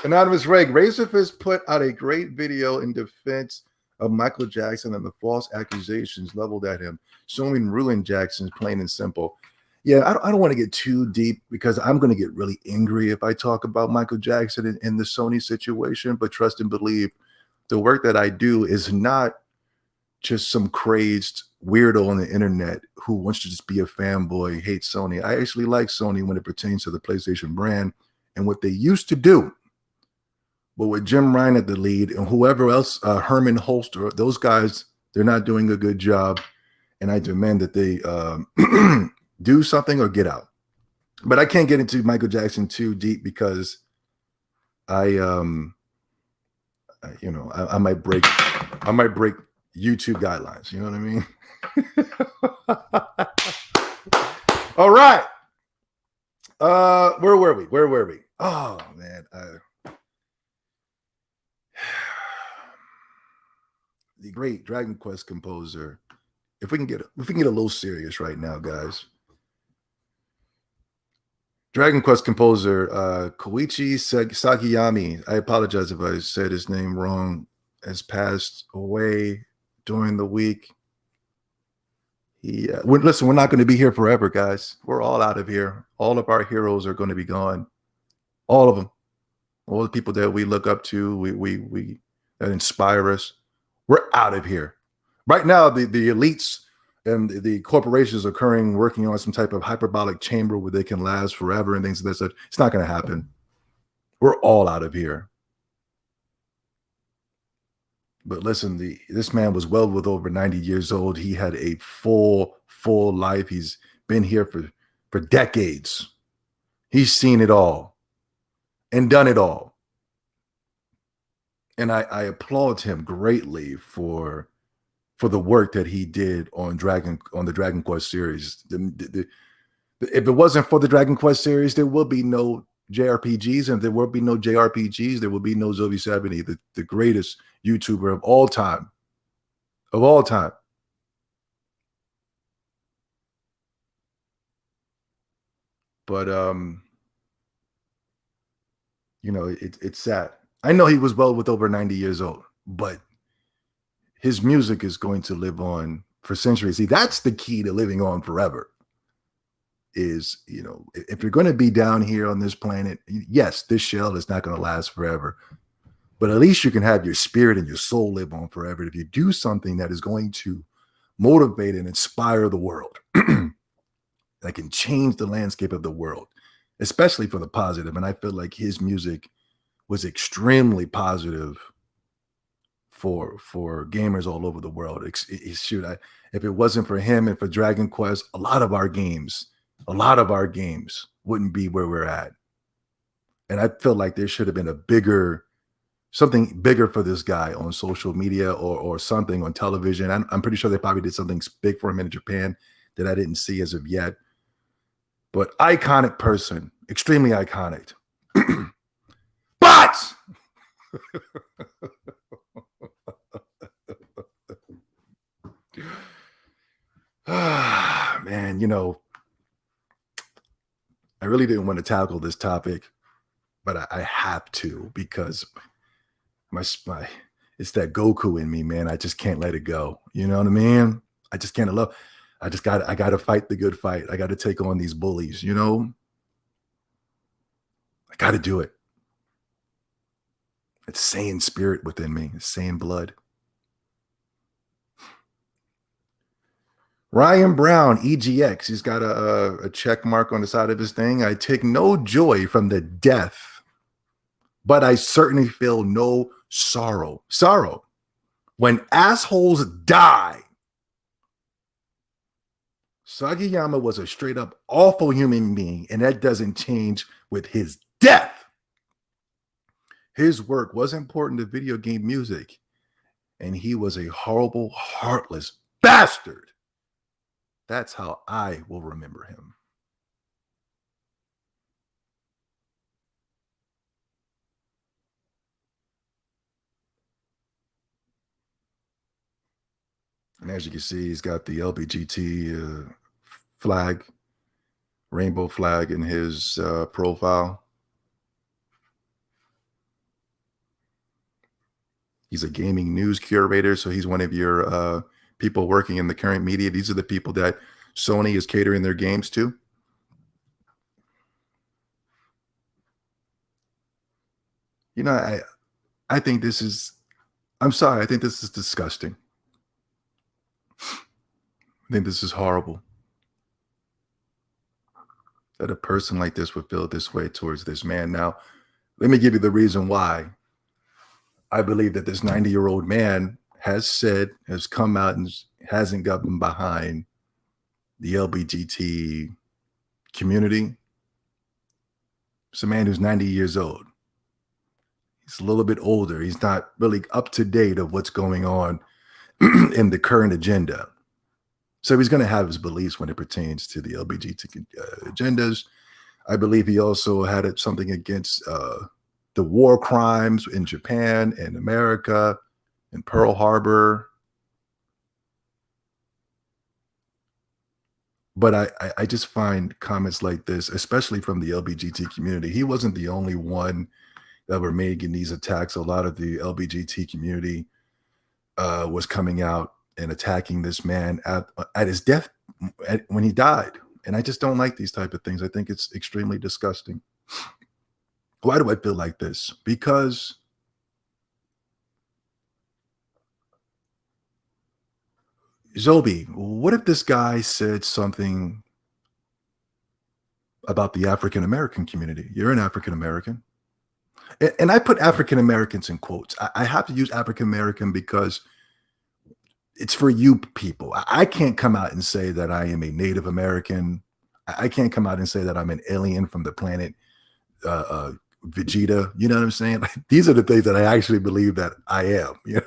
Anonymous Reg, Razorfist put out a great video in defense of Michael Jackson and the false accusations leveled at him, showing ruin Jackson, plain and simple. Yeah, I don't want to get too deep because I'm going to get really angry if I talk about Michael Jackson in the Sony situation. But trust and believe, the work that I do is not just some crazed weirdo on the internet who wants to just be a fanboy, hate Sony. I actually like Sony when it pertains to the PlayStation brand and what they used to do. But with Jim Ryan at the lead and whoever else, Herman Holster, those guys, they're not doing a good job. And I demand that they do something or get out. But I can't get into Michael Jackson too deep because I might break YouTube guidelines. You know what I mean? All right. Where were we? Oh man. The great Dragon Quest composer. If we can get a little serious right now, guys. Dragon Quest composer Koichi Sugiyama, I apologize if I said his name wrong, has passed away during the week. Listen, we're not going to be here forever, guys. We're all out of here. All of our heroes are going to be gone. All of them. All the people that we look up to, we that inspire us. We're out of here. Right now, the elites and the corporations are working on some type of hyperbolic chamber where they can last forever and things of that such. It's not going to happen. We're all out of here. But listen, this man was well with over 90 years old. He had a full life. He's been here for decades. He's seen it all and done it all. And I applaud him greatly for the work that he did on the Dragon Quest series. If it wasn't for the Dragon Quest series, there will be no JRPGs, and if there will be no JRPGs, there will be no Zobi 70, the greatest YouTuber of all time. Of all time. But it's sad. I know he was well with over 90 years old, but his music is going to live on for centuries. See, that's the key to living on forever. Is, you know, if you're going to be down here on this planet, yes, this shell is not going to last forever, but at least you can have your spirit and your soul live on forever. If you do something that is going to motivate and inspire the world, that can change the landscape of the world, especially for the positive. And I feel like his music was extremely positive for gamers all over the world. If it wasn't for him and for Dragon Quest, a lot of our games wouldn't be where we're at. And I feel like there should have been something bigger for this guy on social media or something on television. I'm pretty sure they probably did something big for him in Japan that I didn't see as of yet. But iconic person, extremely iconic. But man, you know, I really didn't want to tackle this topic, but I have to, because my it's that Goku in me, man. I just can't let it go. You know what I mean? I just can't love. I got to fight the good fight. I got to take on these bullies, you know? I got to do it. It's Saiyan spirit within me. It's Saiyan blood. Ryan Brown, EGX. He's got a check mark on the side of his thing. I take no joy from the death, but I certainly feel no sorrow. Sorrow. When assholes die. Sugiyama was a straight up awful human being, and that doesn't change with his death. His work was important to video game music, and he was a horrible, heartless bastard. That's how I will remember him. And as you can see, he's got the LBGT flag, rainbow flag in his profile. He's a gaming news curator, so he's one of your people working in the current media. These are the people that Sony is catering their games to. You know, I think this is, I'm sorry, I think this is disgusting. I think this is horrible. That a person like this would feel this way towards this man. Now, let me give you the reason why I believe that this 90-year-old man has come out and hasn't gotten behind the LBGT community. It's a man who's 90 years old. He's a little bit older. He's not really up to date of what's going on in the current agenda. So he's going to have his beliefs when it pertains to the LBGT agendas. I believe he also had something against the war crimes in Japan and America and Pearl Harbor. But I just find comments like this, especially from the LBGT community. He wasn't the only one that were making these attacks. A lot of the LBGT community was coming out and attacking this man at his death when he died. And I just don't like these type of things. I think it's extremely disgusting. Why do I feel like this? Because Zobi, what if this guy said something about the African-American community? You're an African-American. And I put African-Americans in quotes. I have to use African-American because it's for you people. I can't come out and say that I am a Native American. I can't come out and say that I'm an alien from the planet Vegeta. You know what I'm saying? Like, these are the things that I actually believe that I am. You know?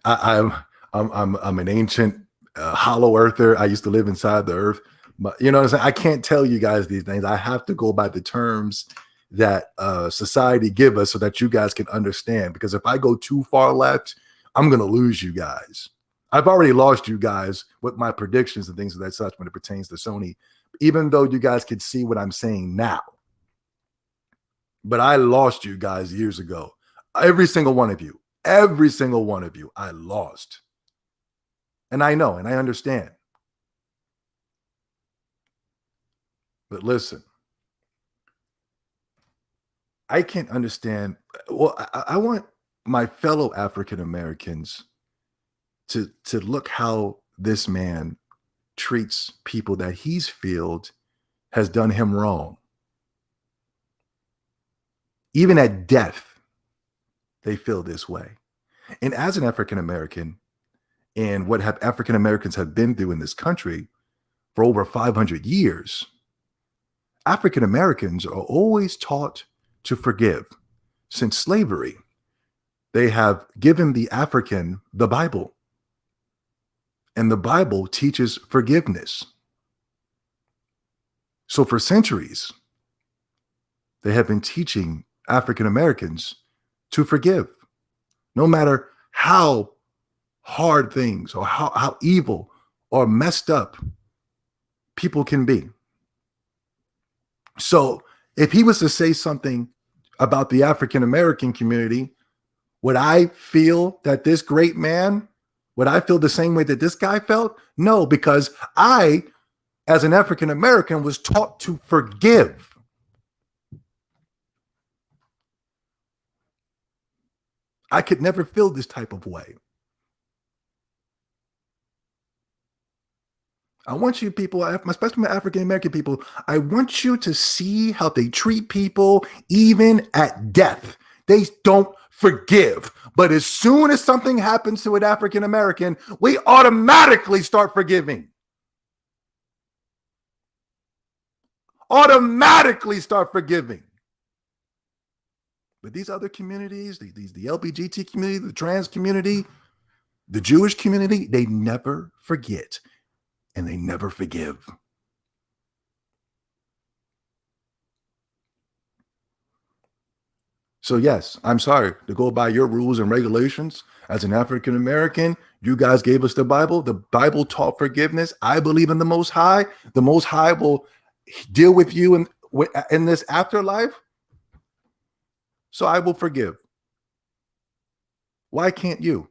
I'm an ancient hollow earther. I used to live inside the earth. But you know what I'm saying? I can't tell you guys these things. I have to go by the terms that society give us so that you guys can understand. Because if I go too far left, I'm going to lose you guys. I've already lost you guys with my predictions and things of that such when it pertains to Sony, even though you guys can see what I'm saying now. But I lost you guys years ago. Every single one of you. Every single one of you. I lost. And I know and I understand. But listen, I can't understand. Well, I want my fellow African Americans to look how this man treats people that he's felt has done him wrong. Even at death, they feel this way. And as an African American, and what have African Americans have been through in this country for over 500 years, African Americans are always taught to forgive. Since slavery, they have given the African the Bible. And the Bible teaches forgiveness. So for centuries, they have been teaching African Americans to forgive, no matter how hard things or how evil or messed up people can be. So if he was to say something about the African American community, would I feel that this great man, would I feel the same way that this guy felt? No, because I, as an African American, was taught to forgive. I could never feel this type of way. I want you people, especially my African American people, I want you to see how they treat people even at death. They don't forgive. But as soon as something happens to an African American, we automatically start forgiving. Automatically start forgiving. But these other communities, the LGBT community, the trans community, the Jewish community, they never forget. And they never forgive. So yes, I'm sorry to go by your rules and regulations. As an African American, you guys gave us the Bible. The Bible taught forgiveness. I believe in the Most High. The Most High will deal with you in this afterlife. So I will forgive. Why can't you?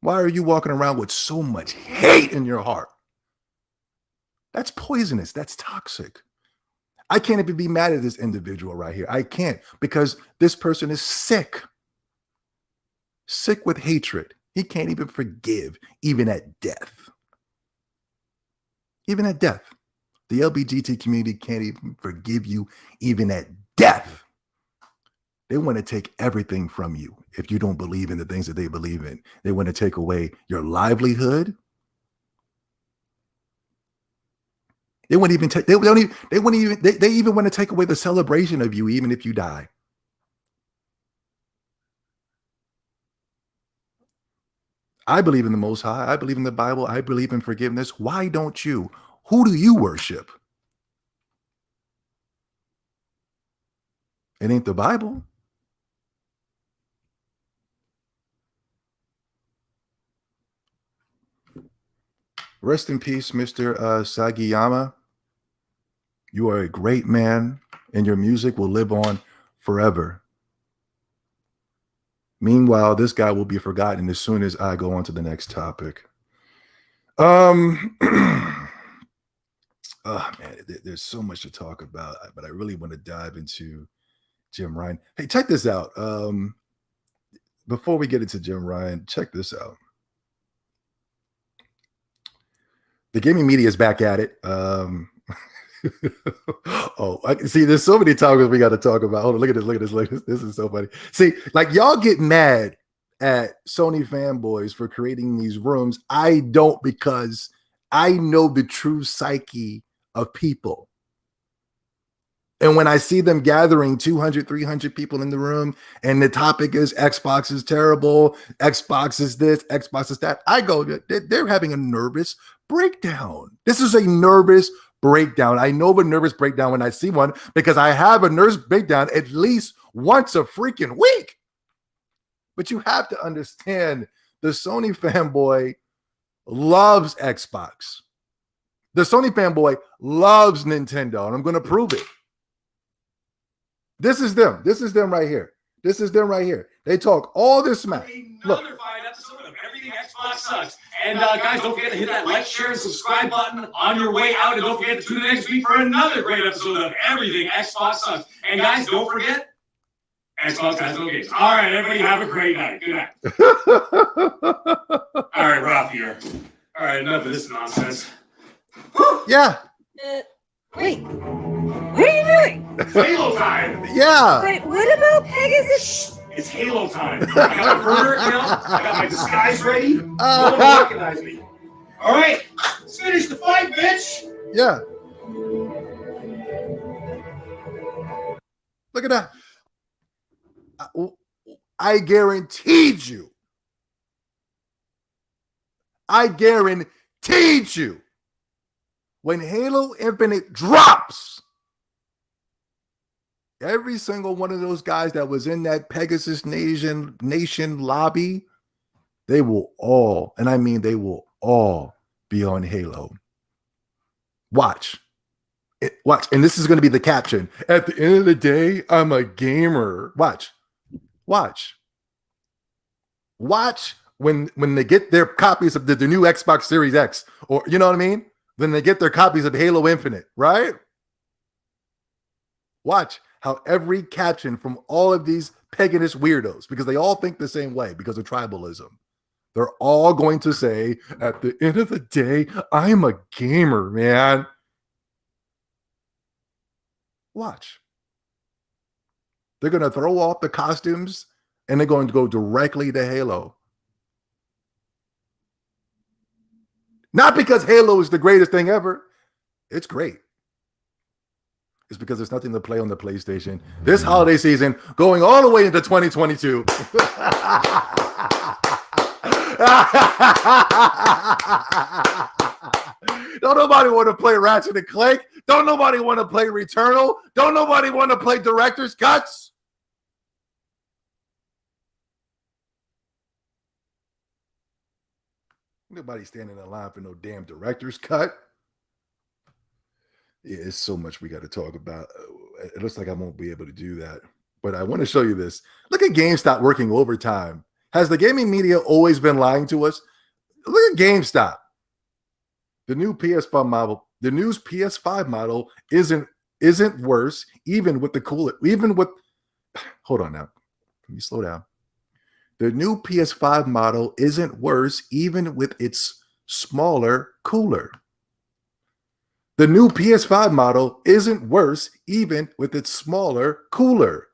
Why are you walking around with so much hate in your heart? That's poisonous. That's toxic. I can't even be mad at this individual right here. I can't, because this person is sick. Sick with hatred. He can't even forgive, even at death. Even at death. The LGBT community can't even forgive you, even at death. They want to take everything from you if you don't believe in the things that they believe in. They want to take away your livelihood. They wouldn't even take. They even want to take away the celebration of you, even if you die. I believe in the Most High. I believe in the Bible. I believe in forgiveness. Why don't you? Who do you worship? It ain't the Bible. Rest in peace, Mr. Sugiyama. You are a great man, and your music will live on forever. Meanwhile, this guy will be forgotten as soon as I go on to the next topic. Oh man, there's so much to talk about, but I really want to dive into Jim Ryan. Hey, check this out. Before we get into Jim Ryan, check this out. The gaming media is back at it. Oh, I can see there's so many topics we got to talk about. Hold on, look at this. This is so funny. See, like y'all get mad at Sony fanboys for creating these rooms. I don't, because I know the true psyche of people. And when I see them gathering 200, 300 people in the room and the topic is Xbox is terrible, Xbox is this, Xbox is that, I go, they're having a nervous breakdown. This is a nervous breakdown. I know of a nervous breakdown when I see one, because I have a nervous breakdown at least once a freaking week. But you have to understand, the Sony fanboy loves Xbox. The Sony fanboy loves Nintendo, and I'm going to prove it. This is them. This is them right here. This is them right here. They talk all this smack. Look. Another fine episode of Everything Xbox Sucks. And guys, don't forget to hit that like, share, and subscribe button on your way out. And don't forget to tune in next week for another great episode of Everything Xbox Sucks. And guys, don't forget, Xbox has no games. All right, everybody have a great night. Good night. All right, we're off here. All right, enough of this nonsense. Yeah. Wait, what are you doing? It's Halo time. Yeah. Wait, what about Pegasus? It's Halo time. I got my burner account. I got my disguise ready. No one will recognize me. All right, let's finish the fight, bitch. Yeah. Look at that. I guaranteed you. I guaranteed you. When Halo Infinite drops, every single one of those guys that was in that Pegasus Nation lobby, they will all, and I mean they will all be on Halo. Watch. Watch. And this is going to be the caption. At the end of the day, I'm a gamer. Watch. Watch. Watch when they get their copies of the new Xbox Series X, or you know what I mean? When they get their copies of Halo Infinite, right? Watch how every caption from all of these paganist weirdos, because they all think the same way because of tribalism, they're all going to say, at the end of the day, I'm a gamer, man. Watch. They're going to throw off the costumes and they're going to go directly to Halo. Not because Halo is the greatest thing ever. It's great. It's because there's nothing to play on the PlayStation this holiday season, going all the way into 2022. Don't nobody want to play Ratchet and Clank. Don't nobody want to play Returnal. Don't nobody want to play Director's Cuts. Nobody standing in line for no damn Director's Cut. Yeah, it's so much we got to talk about. It looks like I won't be able to do that. But I want to show you this. Look at GameStop working overtime. Has the gaming media always been lying to us? Look at GameStop. The new PS5 model, the new PS5 model isn't worse, even with the cooler, even with, hold on now. Let me slow down. The new PS5 model isn't worse, even with its smaller cooler. The new PS5 model isn't worse, even with its smaller cooler.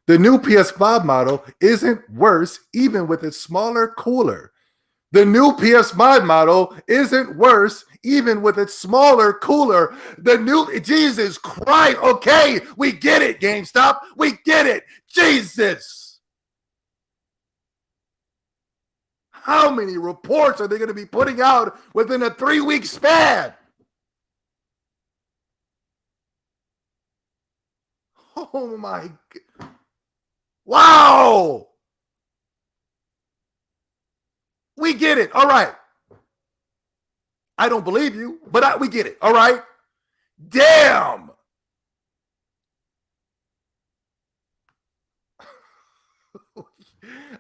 The new PS5 model isn't worse, even with its smaller cooler. The new PS5 model isn't worse, even with its smaller cooler. The new, Jesus Christ, okay, we get it, GameStop, we get it, Jesus. How many reports are they going to be putting out within a 3-week span? Oh my God. Wow. We get it. All right. I don't believe you, but we get it. All right. Damn.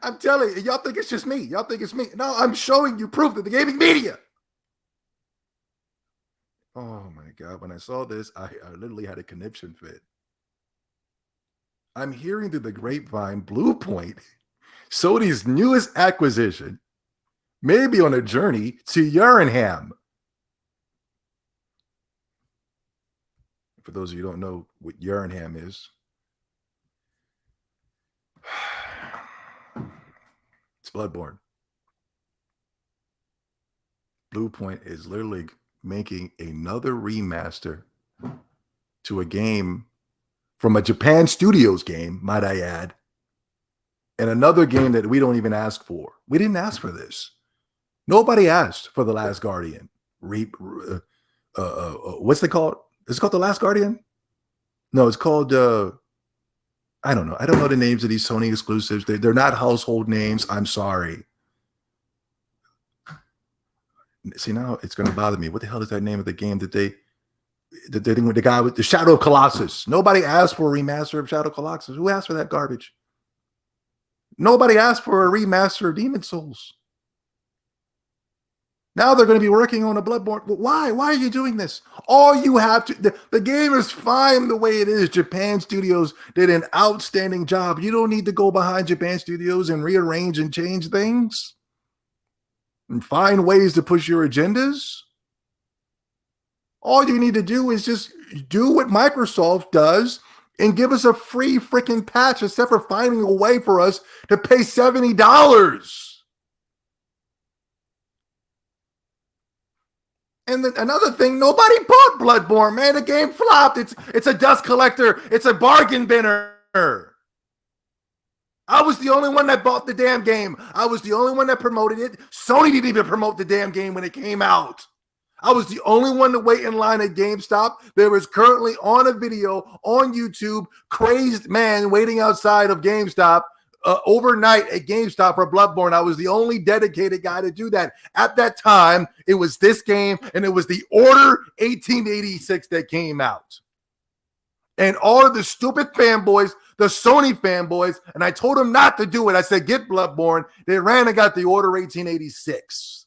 I'm telling you, y'all think it's just me. Y'all think it's me. No, I'm showing you proof that the gaming media. Oh my God. When I saw this, I literally had a conniption fit. I'm hearing through the grapevine, Bluepoint, Sony's newest acquisition, may be on a journey to Urinham. For those of you who don't know what Urinham is, it's Bloodborne. Bluepoint is literally making another remaster to a game from a Japan Studios game, might I add, and another game that we don't even ask for. We didn't ask for this. Nobody asked for The Last Guardian. What's it called? Is it called The Last Guardian? No, it's called, I don't know. I don't know the names of these Sony exclusives. They're not household names. I'm sorry. See, now it's going to bother me. What the hell is that name of the game that they... The guy with the Shadow of Colossus. Nobody asked for a remaster of Shadow of Colossus. Who asked for that garbage? Nobody asked for a remaster of Demon Souls. Now they're going to be working on a Bloodborne. Why? Why are you doing this? All you have to, the game is fine the way it is. Japan Studios did an outstanding job. You don't need to go behind Japan Studios and rearrange and change things and find ways to push your agendas. All you need to do is just do what Microsoft does and give us a free freaking patch, except for finding a way for us to pay $70. And then another thing, nobody bought Bloodborne, man. The game flopped. It's a dust collector. It's a bargain binner. I was the only one that bought the damn game. I was the only one that promoted it. Sony didn't even promote the damn game when it came out. I was the only one to wait in line at GameStop. There is currently on a video on YouTube, crazed man waiting outside of GameStop overnight at GameStop for Bloodborne. I was the only dedicated guy to do that. At that time, it was this game, and it was the Order 1886 that came out. And all of the stupid fanboys, the Sony fanboys, and I told them not to do it. I said, get Bloodborne. They ran and got the Order 1886.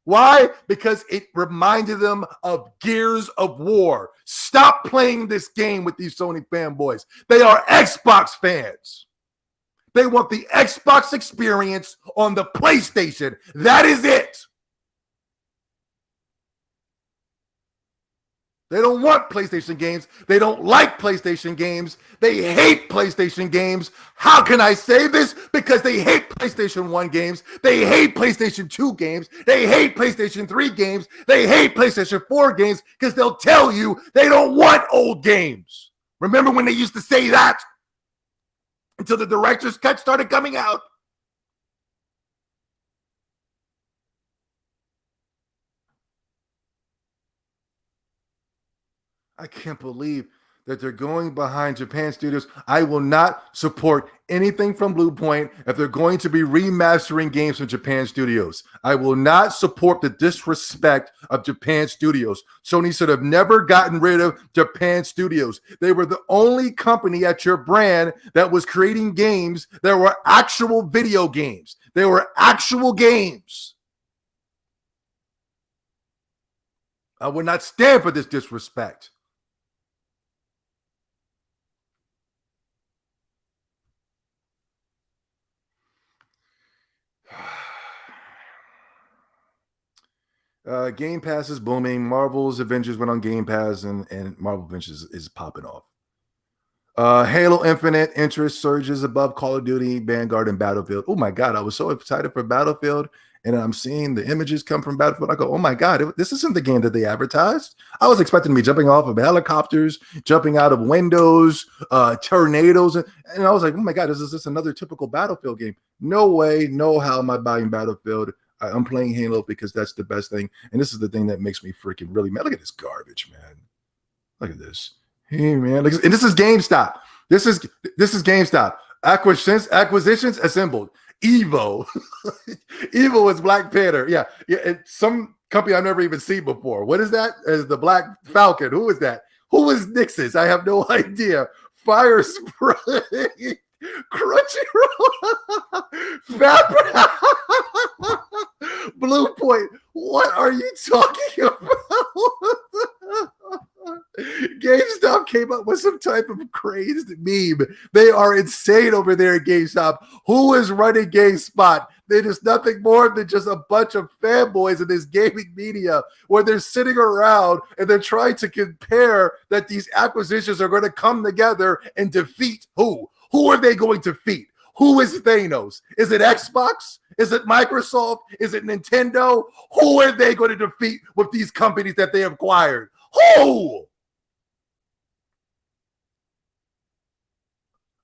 Why? Because it reminded them of Gears of War. Stop playing this game with these Sony fanboys. They are Xbox fans. They want the Xbox experience on the PlayStation. That is it. They don't want PlayStation games. They don't like PlayStation games. They hate PlayStation games. How can I say this? Because they hate PlayStation 1 games. They hate PlayStation 2 games. They hate PlayStation 3 games. They hate PlayStation 4 games because they'll tell you they don't want old games. Remember when they used to say that? Until the director's cut started coming out. I can't believe that they're going behind Japan Studios. I will not support anything from Bluepoint if they're going to be remastering games from Japan Studios. I will not support the disrespect of Japan Studios. Sony should have never gotten rid of Japan Studios. They were the only company at your brand that was creating games that were actual video games. They were actual games. I would not stand for this disrespect. Game Pass is booming. Marvel's Avengers went on Game Pass, and Marvel Avengers is popping off. Halo Infinite interest surges above Call of Duty, Vanguard, and Battlefield. Oh my God, I was so excited for Battlefield, and I'm seeing the images come from Battlefield. I go, oh my God, this isn't the game that they advertised. I was expecting to be jumping off of helicopters, jumping out of windows, tornadoes, and I was like, oh my God, is this another typical Battlefield game? No way, no how am I buying Battlefield? I'm playing Halo because that's the best thing. And this is the thing that makes me freaking really mad. Look at this garbage, man. Look at this. Hey, man. Look, and this is GameStop. This is GameStop. Acquisitions assembled. Evo. Evo is Black Panther. Yeah. It's some company I've never even seen before. What is that? As the Black Falcon. Who is that? Who is Nix's? I have no idea. Fire spray. Crunchyroll, Fabric, Bluepoint. What are you talking about? GameStop came up with some type of crazed meme. They are insane over there at GameStop. Who is running GameSpot? It is nothing more than just a bunch of fanboys in this gaming media where they're sitting around and they're trying to compare that these acquisitions are going to come together and defeat who? Who are they going to defeat? Who is Thanos? Is it Xbox? Is it Microsoft? Is it Nintendo? Who are they going to defeat with these companies that they acquired? Who?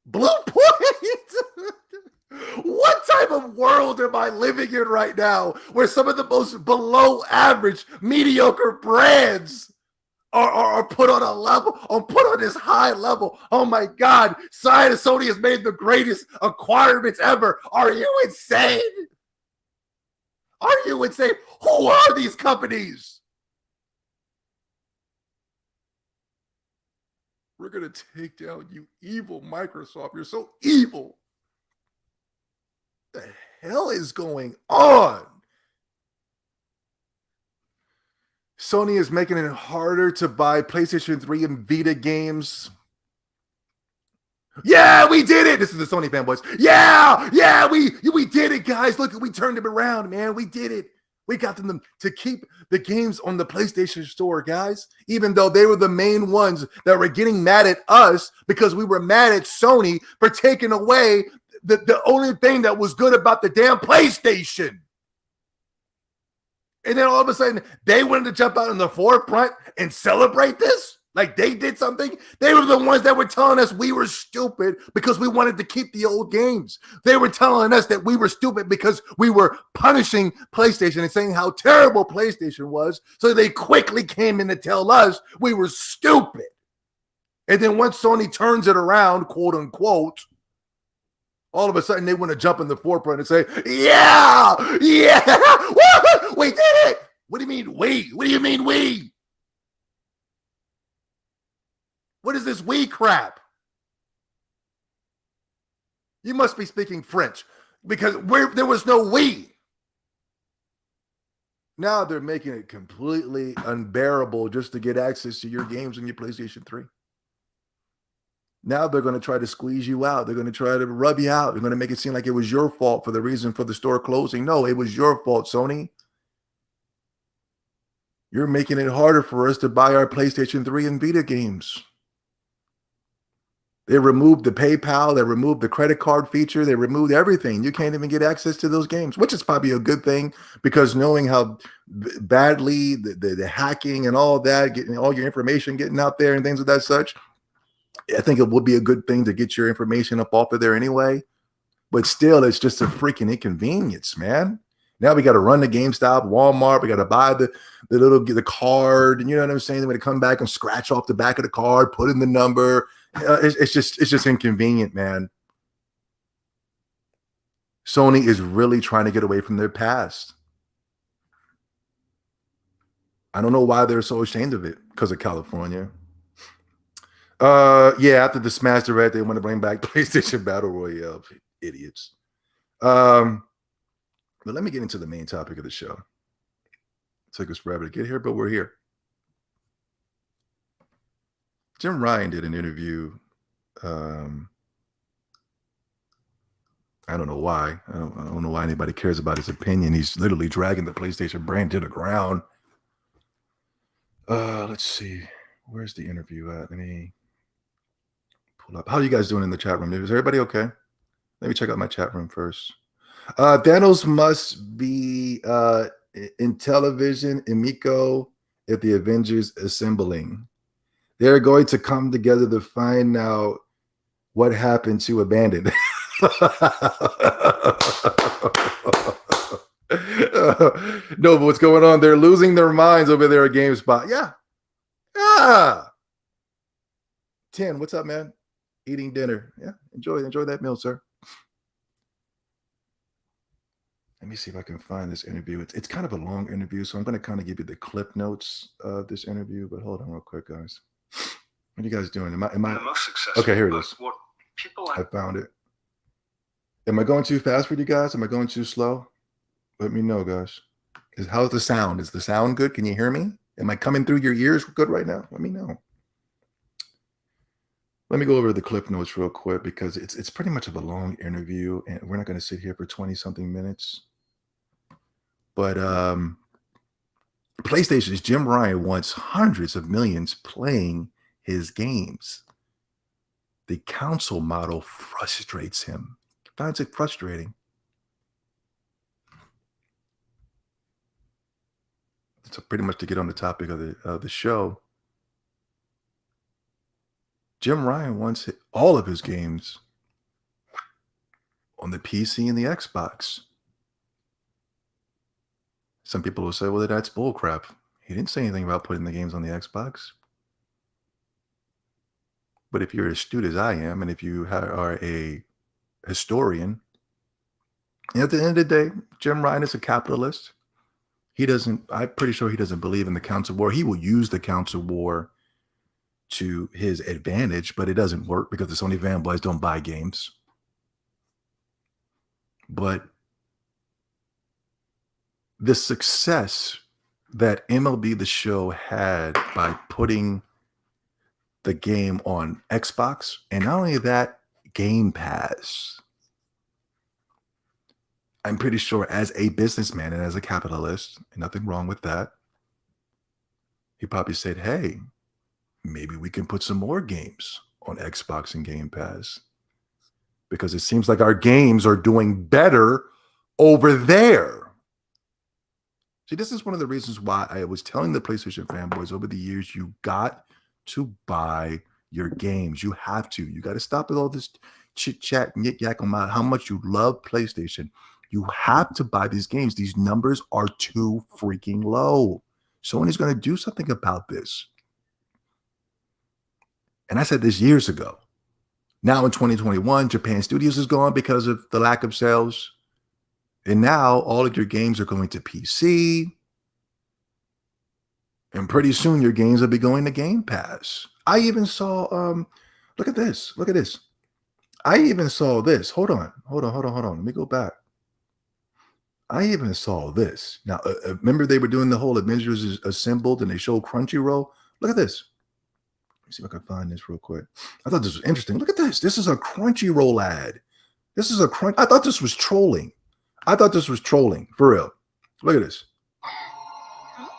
Bluepoint? What type of world am I living in right now where some of the most below average, mediocre brands are put on a level, or put on this high level? Oh my God, Sony has made the greatest acquirements ever. Are you insane? Are you insane? Who are these companies? We're going to take down you evil Microsoft. You're so evil. What the hell is going on? Sony is making it harder to buy PlayStation 3 and Vita games. Yeah, we did it. This is the Sony fanboys. Yeah, we did it, guys. Look, we turned them around, man. We did it. We got them to keep the games on the PlayStation Store, guys, even though they were the main ones that were getting mad at us because we were mad at Sony for taking away the only thing that was good about the damn PlayStation. And then all of a sudden, they wanted to jump out in the forefront and celebrate this? Like they did something? They were the ones that were telling us we were stupid because we wanted to keep the old games. They were telling us that we were stupid because we were punishing PlayStation and saying how terrible PlayStation was. So they quickly came in to tell us we were stupid. And then once Sony turns it around, quote unquote, all of a sudden they want to jump in the forefront and say, yeah, we did it. What do you mean we? What do you mean we? What is this we crap? You must be speaking French because there was no we. Now they're making it completely unbearable just to get access to your games on your PlayStation 3. Now they're going to try to squeeze you out. They're going to try to rub you out. They're going to make it seem like it was your fault for the reason for the store closing. No, it was your fault, Sony. You're making it harder for us to buy our PlayStation 3 and Vita games. They removed the PayPal. They removed the credit card feature. They removed everything. You can't even get access to those games, which is probably a good thing because knowing how badly the hacking and all that, getting all your information getting out there and things of that such, I think it would be a good thing to get your information up off of there anyway. But still, it's just a freaking inconvenience, man. Now we got to run to GameStop, Walmart. We got to buy the card, and you know what I'm saying. They're going to come back and scratch off the back of the card, put in the number. It's just inconvenient, man. Sony is really trying to get away from their past. I don't know why they're so ashamed of it because of California. Yeah, after the Smash Direct, they want to bring back PlayStation Battle Royale. Idiots. But let me get into the main topic of the show. It took us forever to get here, but we're here. Jim Ryan did an interview. I don't know why. I don't know why anybody cares about his opinion. He's literally dragging the PlayStation brand to the ground. Let's see. Where's the interview at? Let me pull up. How are you guys doing in the chat room? Is everybody okay? Let me check out my chat room first. Thanos must be in television in Miko if the Avengers assembling. They're going to come together to find out what happened to Abandoned. No, but what's going on? They're losing their minds over there at GameSpot. Yeah. 10, what's up, man? Eating dinner. Yeah, enjoy that meal, sir. Let me see if I can find this interview. It's kind of a long interview, so I'm going to kind of give you the clip notes of this interview. But hold on real quick, guys. What are you guys doing? Am I the most successful? Okay, here it is. What people I found it. Am I going too fast for you guys? Am I going too slow? Let me know, guys. How's the sound? Is the sound good? Can you hear me? Am I coming through your ears good right now? Let me know. Let me go over the clip notes real quick because it's pretty much of a long interview, and we're not going to sit here for 20-something minutes. But PlayStation's Jim Ryan wants hundreds of millions playing his games. The console model frustrates him. He finds it frustrating. So pretty much to get on the topic of the show, Jim Ryan wants all of his games on the PC and the Xbox. Some people will say, well, that's bullcrap. He didn't say anything about putting the games on the Xbox. But if you're as astute as I am, and if you are a historian, at the end of the day, Jim Ryan is a capitalist. I'm pretty sure he doesn't believe in the console war. He will use the console war to his advantage, but it doesn't work because the Sony fanboys don't buy games. But the success that MLB The Show had by putting the game on Xbox, and not only that, Game Pass. I'm pretty sure as a businessman and as a capitalist, nothing wrong with that, he probably said, hey, maybe we can put some more games on Xbox and Game Pass because it seems like our games are doing better over there. See, this is one of the reasons why I was telling the PlayStation fanboys over the years, you got to buy your games. You have to. You got to stop with all this chit chat and yik yak about how much you love PlayStation. You have to buy these games. These numbers are too freaking low. Sony's going to do something about this. And I said this years ago. Now in 2021, Japan Studios is gone because of the lack of sales. And now all of your games are going to PC. And pretty soon your games will be going to Game Pass. I even saw, look at this. Look at this. I even saw this. Hold on. Let me go back. I even saw this. Now, remember they were doing the whole Avengers Assembled and they showed Crunchyroll? Look at this. Let me see if I can find this real quick. I thought this was interesting. Look at this. This is a Crunchyroll ad. This is I thought this was trolling. For real. Look at this.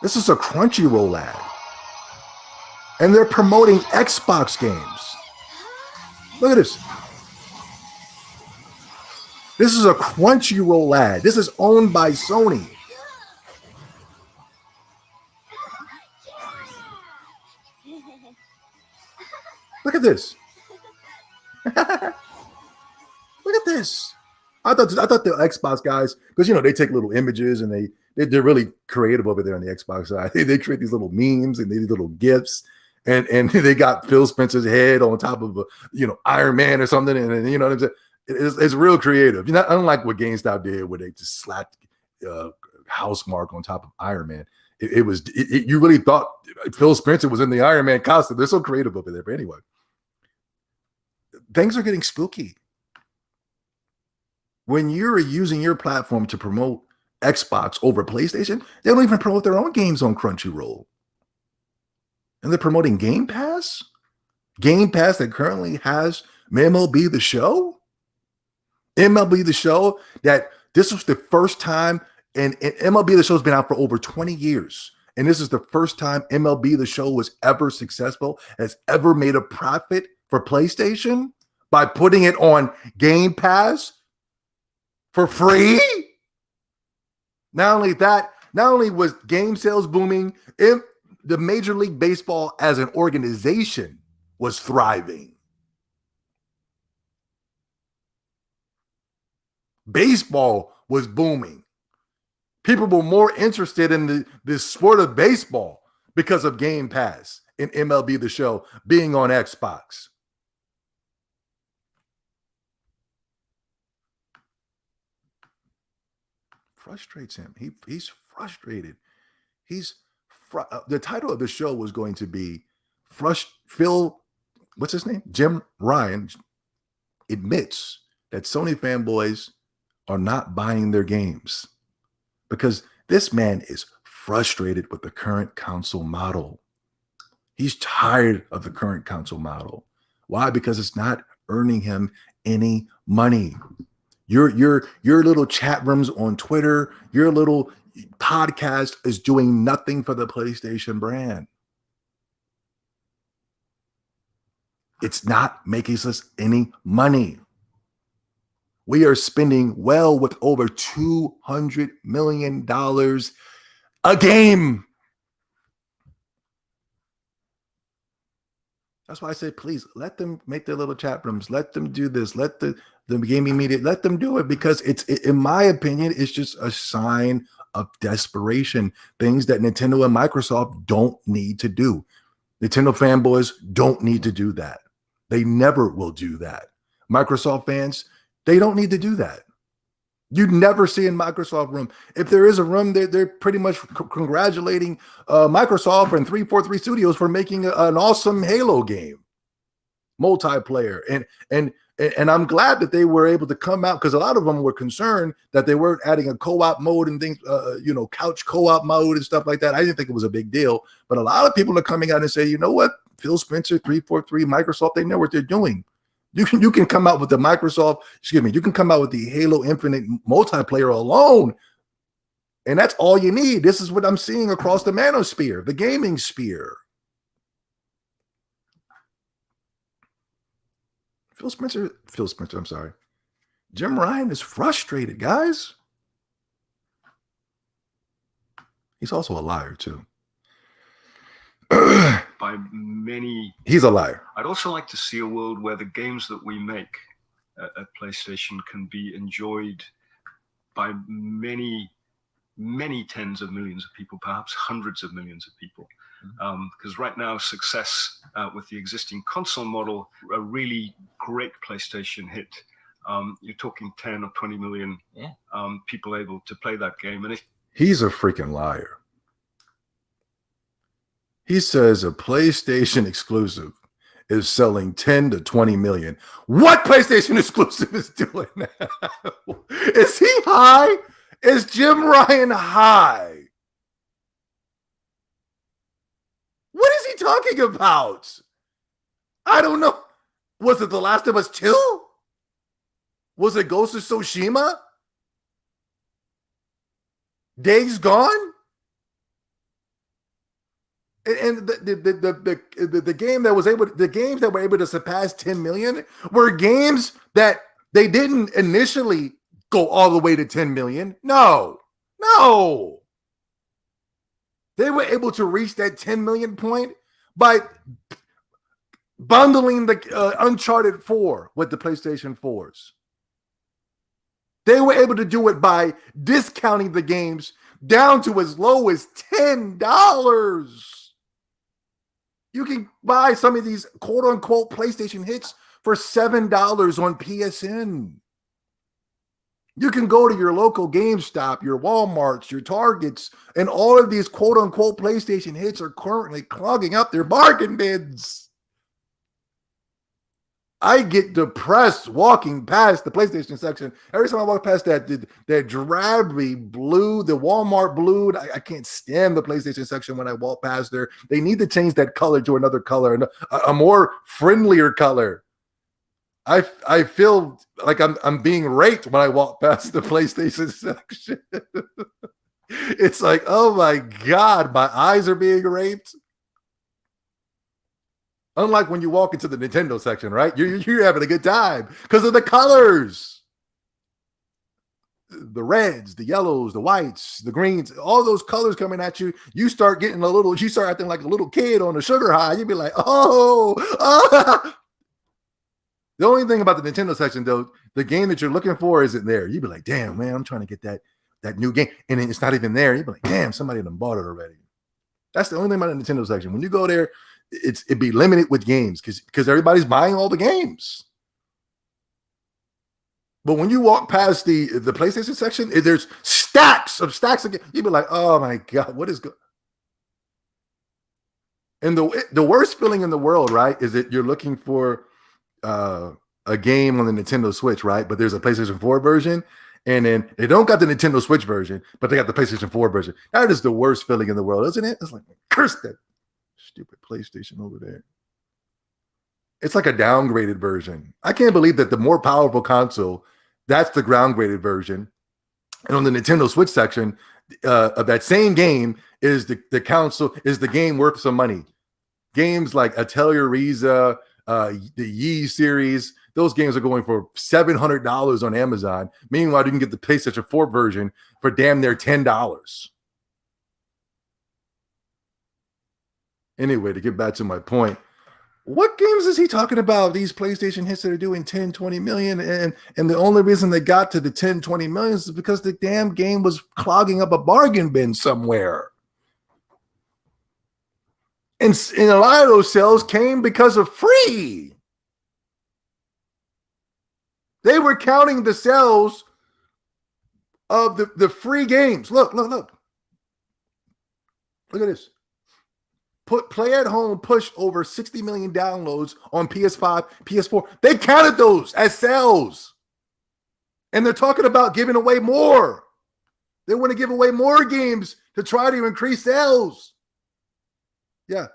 This is a Crunchyroll ad. And they're promoting Xbox games. Look at this. This is a Crunchyroll ad. This is owned by Sony. Look at this. Look at this. I thought the Xbox guys, because they take little images and they're really creative over there on the Xbox side. They create these little memes and these little GIFs, and they got Phil Spencer's head on top of Iron Man or something, and you know what I'm saying. It's real creative. Unlike what GameStop did, where they just slapped Housemark on top of Iron Man. You really thought Phil Spencer was in the Iron Man costume. They're so creative over there. But anyway, things are getting spooky. When you're using your platform to promote Xbox over PlayStation, they don't even promote their own games on Crunchyroll. And they're promoting Game Pass? Game Pass that currently has MLB The Show? MLB The Show, that this was the first time, and MLB The Show has been out for over 20 years. And this is the first time MLB The Show was ever successful, has ever made a profit for PlayStation by putting it on Game Pass for free. Not only that, not only was game sales booming, the Major League Baseball as an organization was thriving. Baseball was booming. People were more interested in the sport of baseball because of Game Pass and MLB The Show being on Xbox. Frustrates him. He's frustrated. The title of the show was going to be Phil, what's his name? Jim Ryan admits that Sony fanboys are not buying their games because this man is frustrated with the current console model. He's tired of the current console model. Why? Because it's not earning him any money. Your little chat rooms on Twitter, your little podcast is doing nothing for the PlayStation brand. It's not making us any money. We are spending well with over $200 million a game. That's why I say, please let them make their little chat rooms. Let them do this. Let the gaming media, let them do it, because in my opinion, it's just a sign of desperation. Things that Nintendo and Microsoft don't need to do. Nintendo fanboys don't need to do that. They never will do that. Microsoft fans, they don't need to do that. You'd never see in Microsoft room. If there is a room, they're pretty much congratulating Microsoft and 343 Studios for making an awesome Halo game, multiplayer. And I'm glad that they were able to come out, because a lot of them were concerned that they weren't adding a co-op mode and things, couch co-op mode and stuff like that. I didn't think it was a big deal, but a lot of people are coming out and say, you know what, Phil Spencer, 343, Microsoft, they know what they're doing. You can come out with the you can come out with the Halo Infinite multiplayer alone, and that's all you need. This is what I'm seeing across the manosphere, the gaming sphere. Phil Spencer, I'm sorry. Jim Ryan is frustrated, guys. He's also a liar, too. By many. He's a liar. I'd also like to see a world where the games that we make at PlayStation can be enjoyed by many, many tens of millions of people, perhaps hundreds of millions of people. Because right now, success with the existing console model, a really great PlayStation hit, you're talking 10 or 20 million people able to play that game. And he's a freaking liar. He says a PlayStation exclusive is selling 10 to 20 million. What PlayStation exclusive is doing that? Is he high? Is Jim Ryan high? What is he talking about? I don't know. Was it The Last of Us 2? Was it Ghost of Tsushima? Days Gone? And the game that was the games that were able to surpass 10 million were games that they didn't initially go all the way to 10 million. No. They were able to reach that 10 million point by bundling the Uncharted 4 with the PlayStation 4s. They were able to do it by discounting the games down to as low as $10. You can buy some of these quote-unquote PlayStation hits for $7 on PSN. You can go to your local GameStop, your Walmarts, your Targets, and all of these quote-unquote PlayStation hits are currently clogging up their bargain bins. I get depressed walking past the PlayStation section. Every time I walk past that drabby blue, the Walmart blue, I can't stand the PlayStation section when I walk past there. They need to change that color to another color, a more friendlier color. I feel like I'm being raped when I walk past the PlayStation section. It's like, oh my God, my eyes are being raped. Unlike when you walk into the Nintendo section, right? You're having a good time because of the colors. The reds, the yellows, the whites, the greens, all those colors coming at you. You start acting like a little kid on a sugar high. You'd be like, oh. The only thing about the Nintendo section, though, the game that you're looking for isn't there. You'd be like, damn, man, I'm trying to get that new game. And it's not even there. You'd be like, damn, somebody done bought it already. That's the only thing about the Nintendo section. When you go there, it'd be limited with games because everybody's buying all the games. But when you walk past the PlayStation section, there's stacks of games. You'd be like, oh my God, what is good? And the worst feeling in the world, right, is that you're looking for a game on the Nintendo Switch, right? But there's a PlayStation 4 version, and then they don't got the Nintendo Switch version, but they got the PlayStation 4 version. That is the worst feeling in the world, isn't it? It's like, curse that stupid PlayStation over there. It's like a downgraded version. I can't believe that the more powerful console, that's the downgraded version. And on the Nintendo Switch section of that same game is the console, is the game worth some money. Games like Atelier Ryza, the Yi series, those games are going for $700 on Amazon. Meanwhile, you can get the PlayStation 4 version for damn near $10. Anyway, to get back to my point, what games is he talking about? These PlayStation hits that are doing 10, 20 million. And the only reason they got to the 10, 20 million is because the damn game was clogging up a bargain bin somewhere. And a lot of those sales came because of free. They were counting the sales of the free games. Look. Look at this. Play at home push over 60 million downloads on PS5, PS4. They counted those as sales. And they're talking about giving away more. They want to give away more games to try to increase sales. Yeah.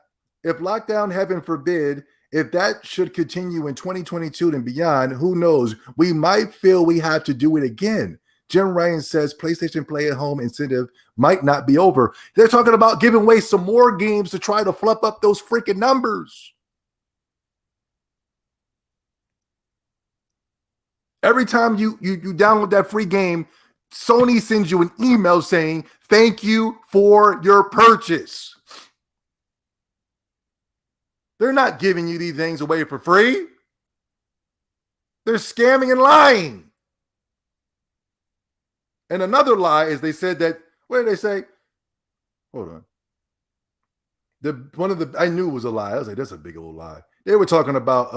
If lockdown, heaven forbid, if that should continue in 2022 and beyond, who knows? We might feel we have to do it again. Jim Ryan says PlayStation Play at Home incentive might not be over. They're talking about giving away some more games to try to fluff up those freaking numbers. Every time you download that free game, Sony sends you an email saying, thank you for your purchase. They're not giving you these things away for free. They're scamming and lying. And another lie is they said that, what did they say? Hold on. I knew it was a lie. I was like, that's a big old lie. They were talking about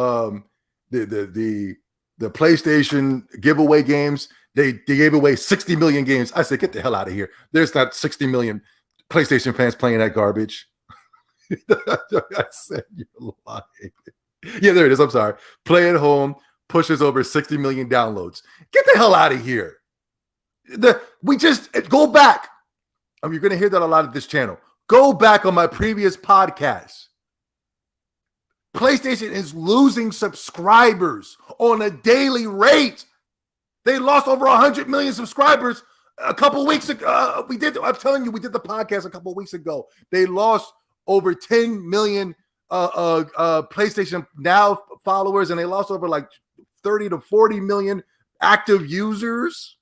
the PlayStation giveaway games. They gave away 60 million games. I said, get the hell out of here. There's not 60 million PlayStation fans playing that garbage. I said, you're lying. Yeah, there it is. I'm sorry. Play at Home pushes over 60 million downloads. Get the hell out of here. We just go back. I mean, you're going to hear that a lot of this channel. Go back on my previous podcast. PlayStation is losing subscribers on a daily rate. They lost over 100 million subscribers a couple weeks ago. I'm telling you, we did the podcast a couple weeks ago. They lost over 10 million PlayStation Now followers, and they lost over like 30 to 40 million active users.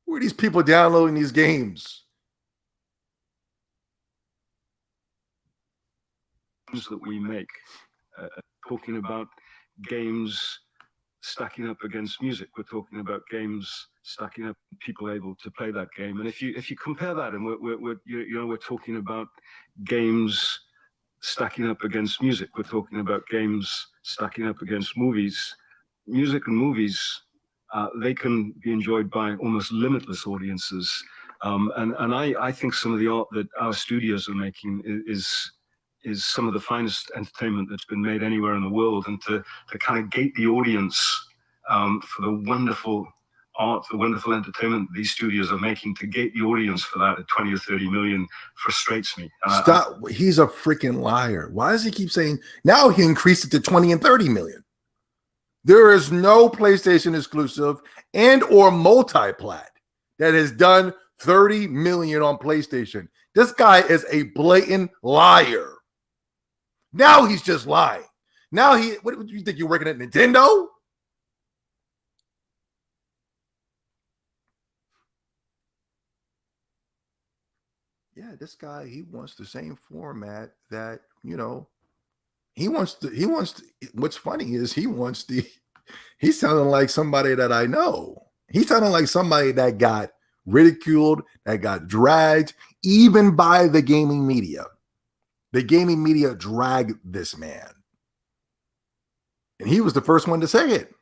Who are these people downloading these games? That we make, talking about games stacking up against music. We're talking about games stacking up, people able to play that game. And if you compare that, and we're talking about games stacking up against music. We're talking about games stacking up against movies. Music and movies, they can be enjoyed by almost limitless audiences. And I think some of the art that our studios are making is some of the finest entertainment that's been made anywhere in the world. And to kind of gate the audience for the wonderful art, the wonderful entertainment these studios are making, to gate the audience for that at 20 or 30 million frustrates me. Stop. He's a freaking liar. Why does he keep saying, now he increased it to 20 and 30 million? There is no PlayStation exclusive and or multi-plat that has done 30 million on PlayStation. This guy is a blatant liar. Now he's just lying. Now what do you think, you're working at Nintendo? Yeah, this guy, he wants the same format that, he wants to, what's funny is he's sounding like somebody that I know. He's sounding like somebody that got ridiculed, that got dragged, even by the gaming media. The gaming media dragged this man. And he was the first one to say it.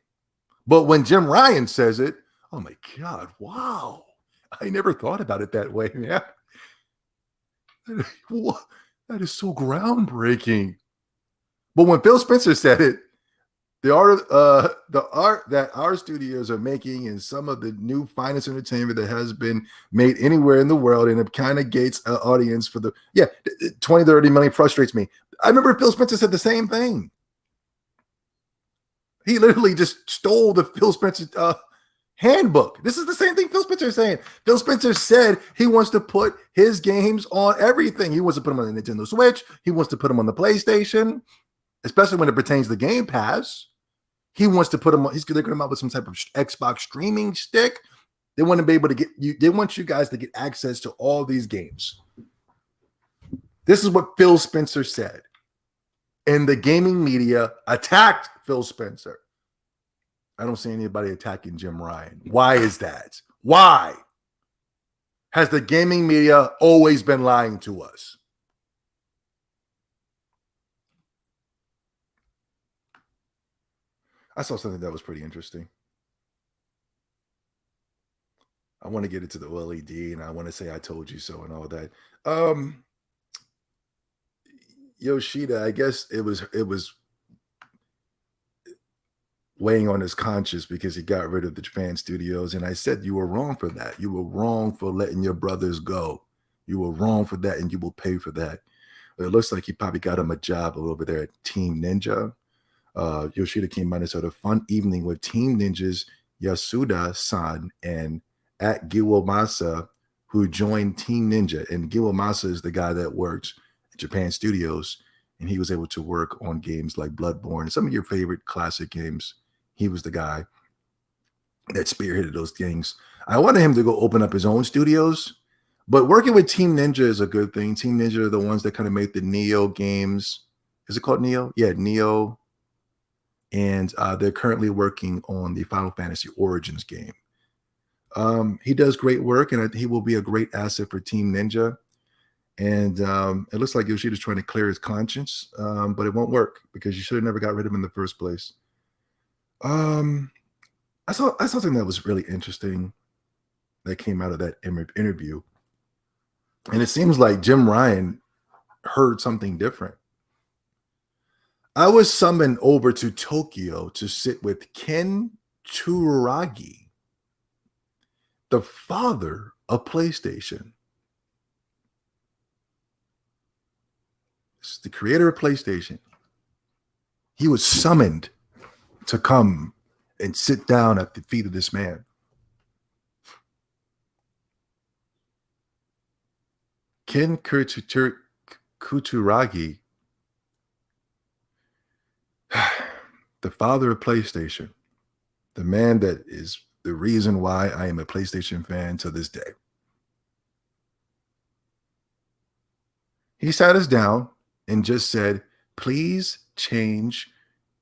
But when Jim Ryan says it, oh my God, wow. I never thought about it that way, man. That is so groundbreaking. But when Phil Spencer said it, the art that our studios are making and some of the new finest entertainment that has been made anywhere in the world, and it kind of gates an audience for 20, 30 million frustrates me. I remember Phil Spencer said the same thing. He literally just stole the Phil Spencer handbook. This is the same thing Phil Spencer is saying. Phil Spencer said he wants to put his games on everything. He wants to put them on the Nintendo Switch. He wants to put them on the PlayStation, especially when it pertains to Game Pass. He wants to put them on, he's going to come out with some type of Xbox streaming stick. They want to be able to get you, they want you guys to get access to all these games. This is what Phil Spencer said. And the gaming media attacked Phil Spencer. I don't see anybody attacking Jim Ryan. Why is that? Why? Has the gaming media always been lying to us? I saw something that was pretty interesting. I want to get into the OLED and I want to say I told you so and all that. Um, Yoshida, I guess it was weighing on his conscience because he got rid of the Japan studios. And I said, you were wrong for that. You were wrong for letting your brothers go. You were wrong for that, and you will pay for that. It looks like he probably got him a job over there at Team Ninja. Yoshida came out and said a fun evening with Team Ninja's Yasuda-san and at Giwamasa, who joined Team Ninja. And Giwamasa is the guy that works at Japan Studios, and he was able to work on games like Bloodborne, some of your favorite classic games. He was the guy that spearheaded those things. I wanted him to go open up his own studios, but working with Team Ninja is a good thing. Team Ninja are the ones that kind of made the Neo games. Is it called Neo? Yeah, Neo. And they're currently working on the Final Fantasy Origins game. He does great work, and he will be a great asset for Team Ninja. And it looks like Yoshida's trying to clear his conscience, but it won't work because you should have never got rid of him in the first place. I saw something that was really interesting that came out of that interview, and it seems like Jim Ryan heard something different. I was summoned over to Tokyo to sit with Ken Tsuragi, the father of PlayStation. This is the creator of PlayStation. He was summoned to come and sit down at the feet of this man. Ken Kuturagi, the father of PlayStation, the man that is the reason why I am a PlayStation fan to this day. He sat us down and just said, please change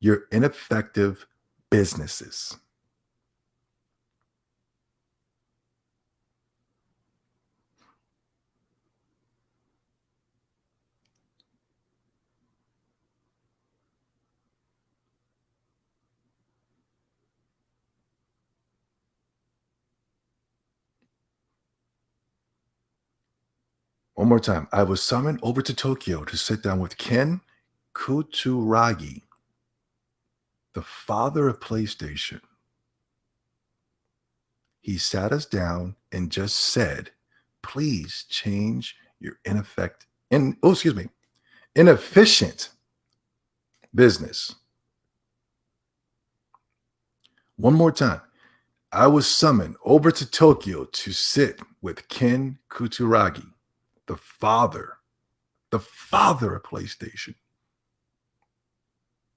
your ineffective businesses. One more time. I was summoned over to Tokyo to sit down with Ken Kuturagi, the father of PlayStation. He sat us down and just said, please change your inefficient business. One more time. I was summoned over to Tokyo to sit with Ken Kuturagi, the father of PlayStation.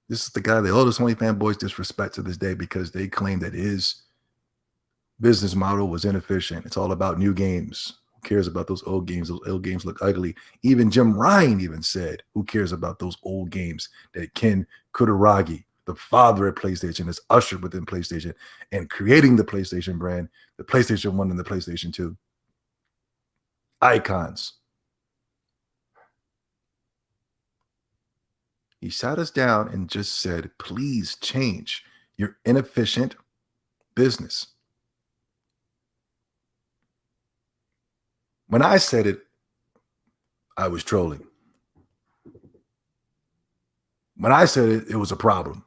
This is the guy that all the Sony fanboys disrespect to this day because they claim that his business model was inefficient. It's all about new games. Who cares about those old games? Those old games look ugly. Even Jim Ryan even said, who cares about those old games that Ken Kuturagi, the father of PlayStation, has ushered within PlayStation and creating the PlayStation brand, the PlayStation 1 and the PlayStation 2. Icons. He sat us down and just said, please change your inefficient business. When I said it, I was trolling. When I said it, it was a problem.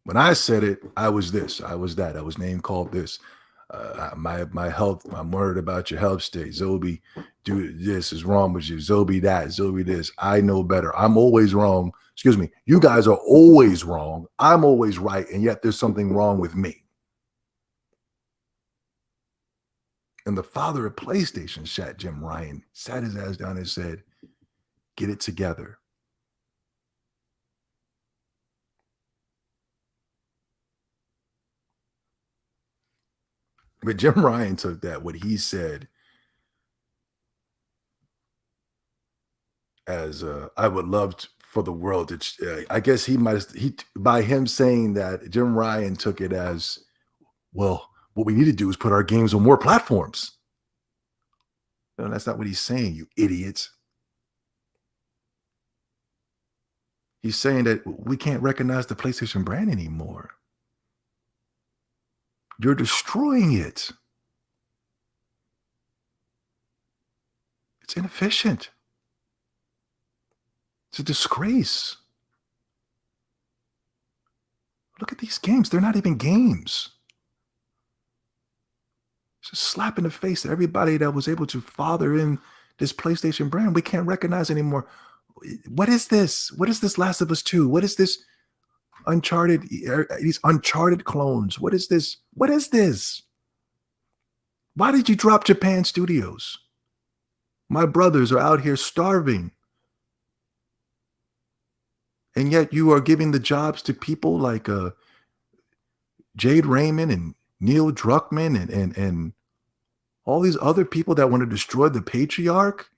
When I said it, I was this, I was that, I was name called this. My health, I'm worried about your health state. Zobi, do this is wrong with you. Zobi that, Zobi this. I know better. I'm always wrong. Excuse me. You guys are always wrong. I'm always right. And yet there's something wrong with me. And the father of PlayStation chat, Jim Ryan, sat his ass down and said, get it together. But Jim Ryan took that, what he said, as I would love for the world to, I guess by him saying that, Jim Ryan took it as, well, what we need to do is put our games on more platforms. No, that's not what he's saying, you idiots. He's saying that we can't recognize the PlayStation brand anymore. You're destroying it. It's inefficient. It's a disgrace. Look at these games. They're not even games. It's a slap in the face to everybody that was able to father in this PlayStation brand. We can't recognize anymore. What is this? What is this Last of Us 2? What is this Uncharted, these Uncharted clones? What is this? What is this? Why did you drop Japan Studios? My brothers are out here starving. And yet you are giving the jobs to people like Jade Raymond and Neil Druckmann and all these other people that want to destroy the patriarch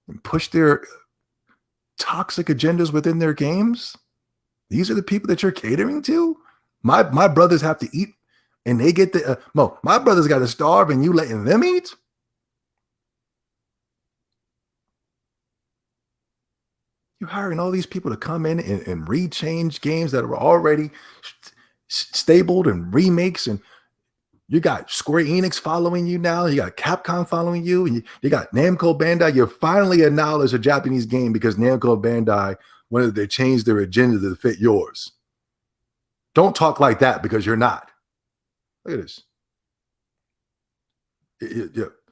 and push their toxic agendas within their games. These are the people that you're catering to? My brothers have to eat and they get the my brothers got to starve and you letting them eat? You're hiring all these people to come in and rechange games that are already stabled and remakes, and you got Square Enix following you now. You got Capcom following you, and you got Namco Bandai. You're finally acknowledged a Japanese game because Namco Bandai wanted to change their agenda to fit yours. Don't talk like that because you're not. Look at this.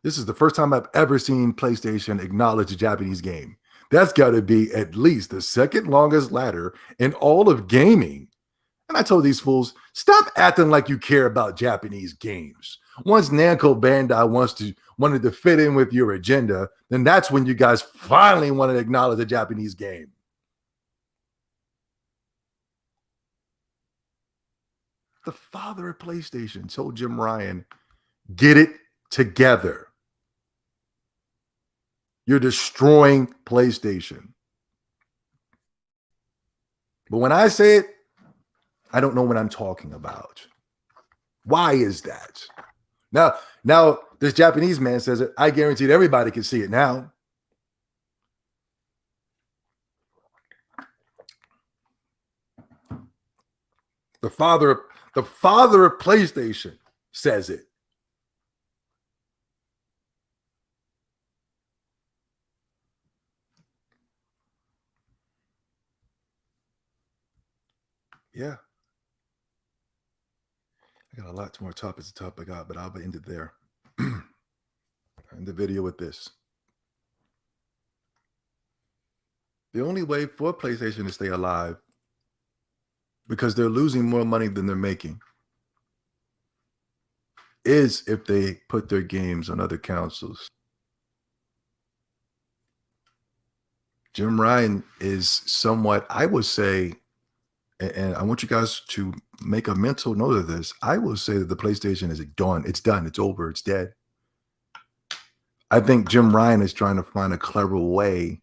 This is the first time I've ever seen PlayStation acknowledge a Japanese game. That's got to be at least the second longest ladder in all of gaming. And I told these fools, stop acting like you care about Japanese games. Once Namco Bandai wanted to fit in with your agenda, then that's when you guys finally want to acknowledge a Japanese game. The father of PlayStation told Jim Ryan, get it together. You're destroying PlayStation. But when I say it, I don't know what I'm talking about. Why is that? Now this Japanese man says it. I guarantee everybody can see it now. The father of PlayStation says it. Yeah. I got a lot more topics to talk about, but I'll end it there. End the video with this. The only way for PlayStation to stay alive, because they're losing more money than they're making, is if they put their games on other consoles. Jim Ryan is somewhat, I would say, and I want you guys to make a mental note of this. I will say that the PlayStation is done. It's done. It's over. It's dead. I think Jim Ryan is trying to find a clever way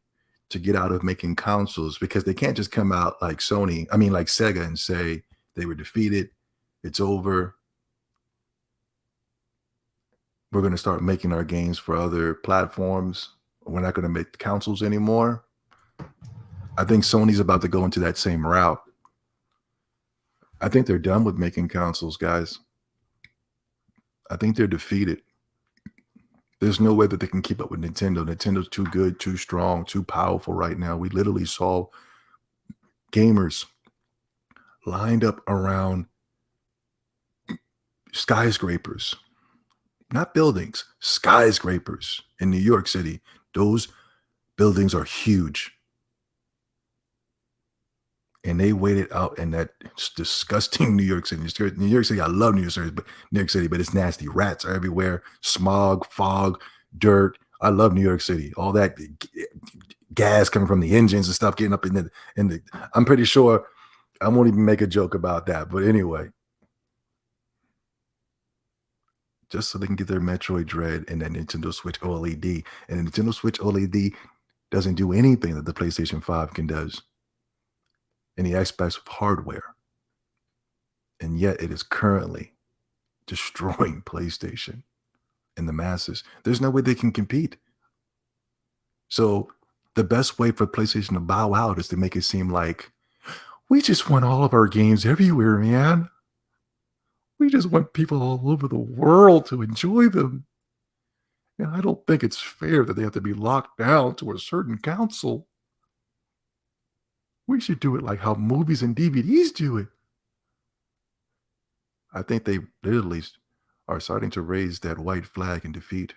to get out of making consoles, because they can't just come out like like Sega, and say they were defeated. It's over. We're going to start making our games for other platforms. We're not going to make consoles anymore. I think Sony's about to go into that same route. I think they're done with making consoles, guys. I think they're defeated. There's no way that they can keep up with Nintendo. Nintendo's too good, too strong, too powerful right now. We literally saw gamers lined up around skyscrapers, not buildings, skyscrapers in New York City. Those buildings are huge. And they waited out in that disgusting New York City. New York City, I love New York City, but it's nasty. Rats are everywhere. Smog, fog, dirt. I love New York City. All that gas coming from the engines and stuff getting up in the. I'm pretty sure I won't even make a joke about that. But anyway, just so they can get their Metroid Dread and that Nintendo Switch OLED. And the Nintendo Switch OLED doesn't do anything that the PlayStation 5 does in the aspects of hardware. And yet it is currently destroying PlayStation and the masses. There's no way they can compete. So the best way for PlayStation to bow out is to make it seem like we just want all of our games everywhere, man. We just want people all over the world to enjoy them. And I don't think it's fair that they have to be locked down to a certain console. We should do it like how movies and DVDs do it. I think they literally are starting to raise that white flag in defeat.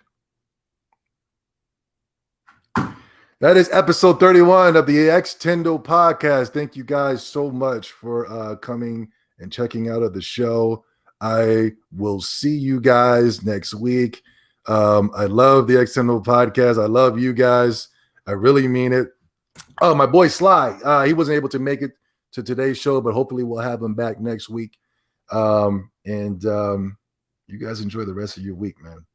That is episode 31 of the X-Tendo podcast. Thank you guys so much for coming and checking out of the show. I will see you guys next week. I love the X-Tendo podcast. I love you guys. I really mean it. Oh, my boy Sly. He wasn't able to make it to today's show, but hopefully we'll have him back next week. You guys enjoy the rest of your week, man.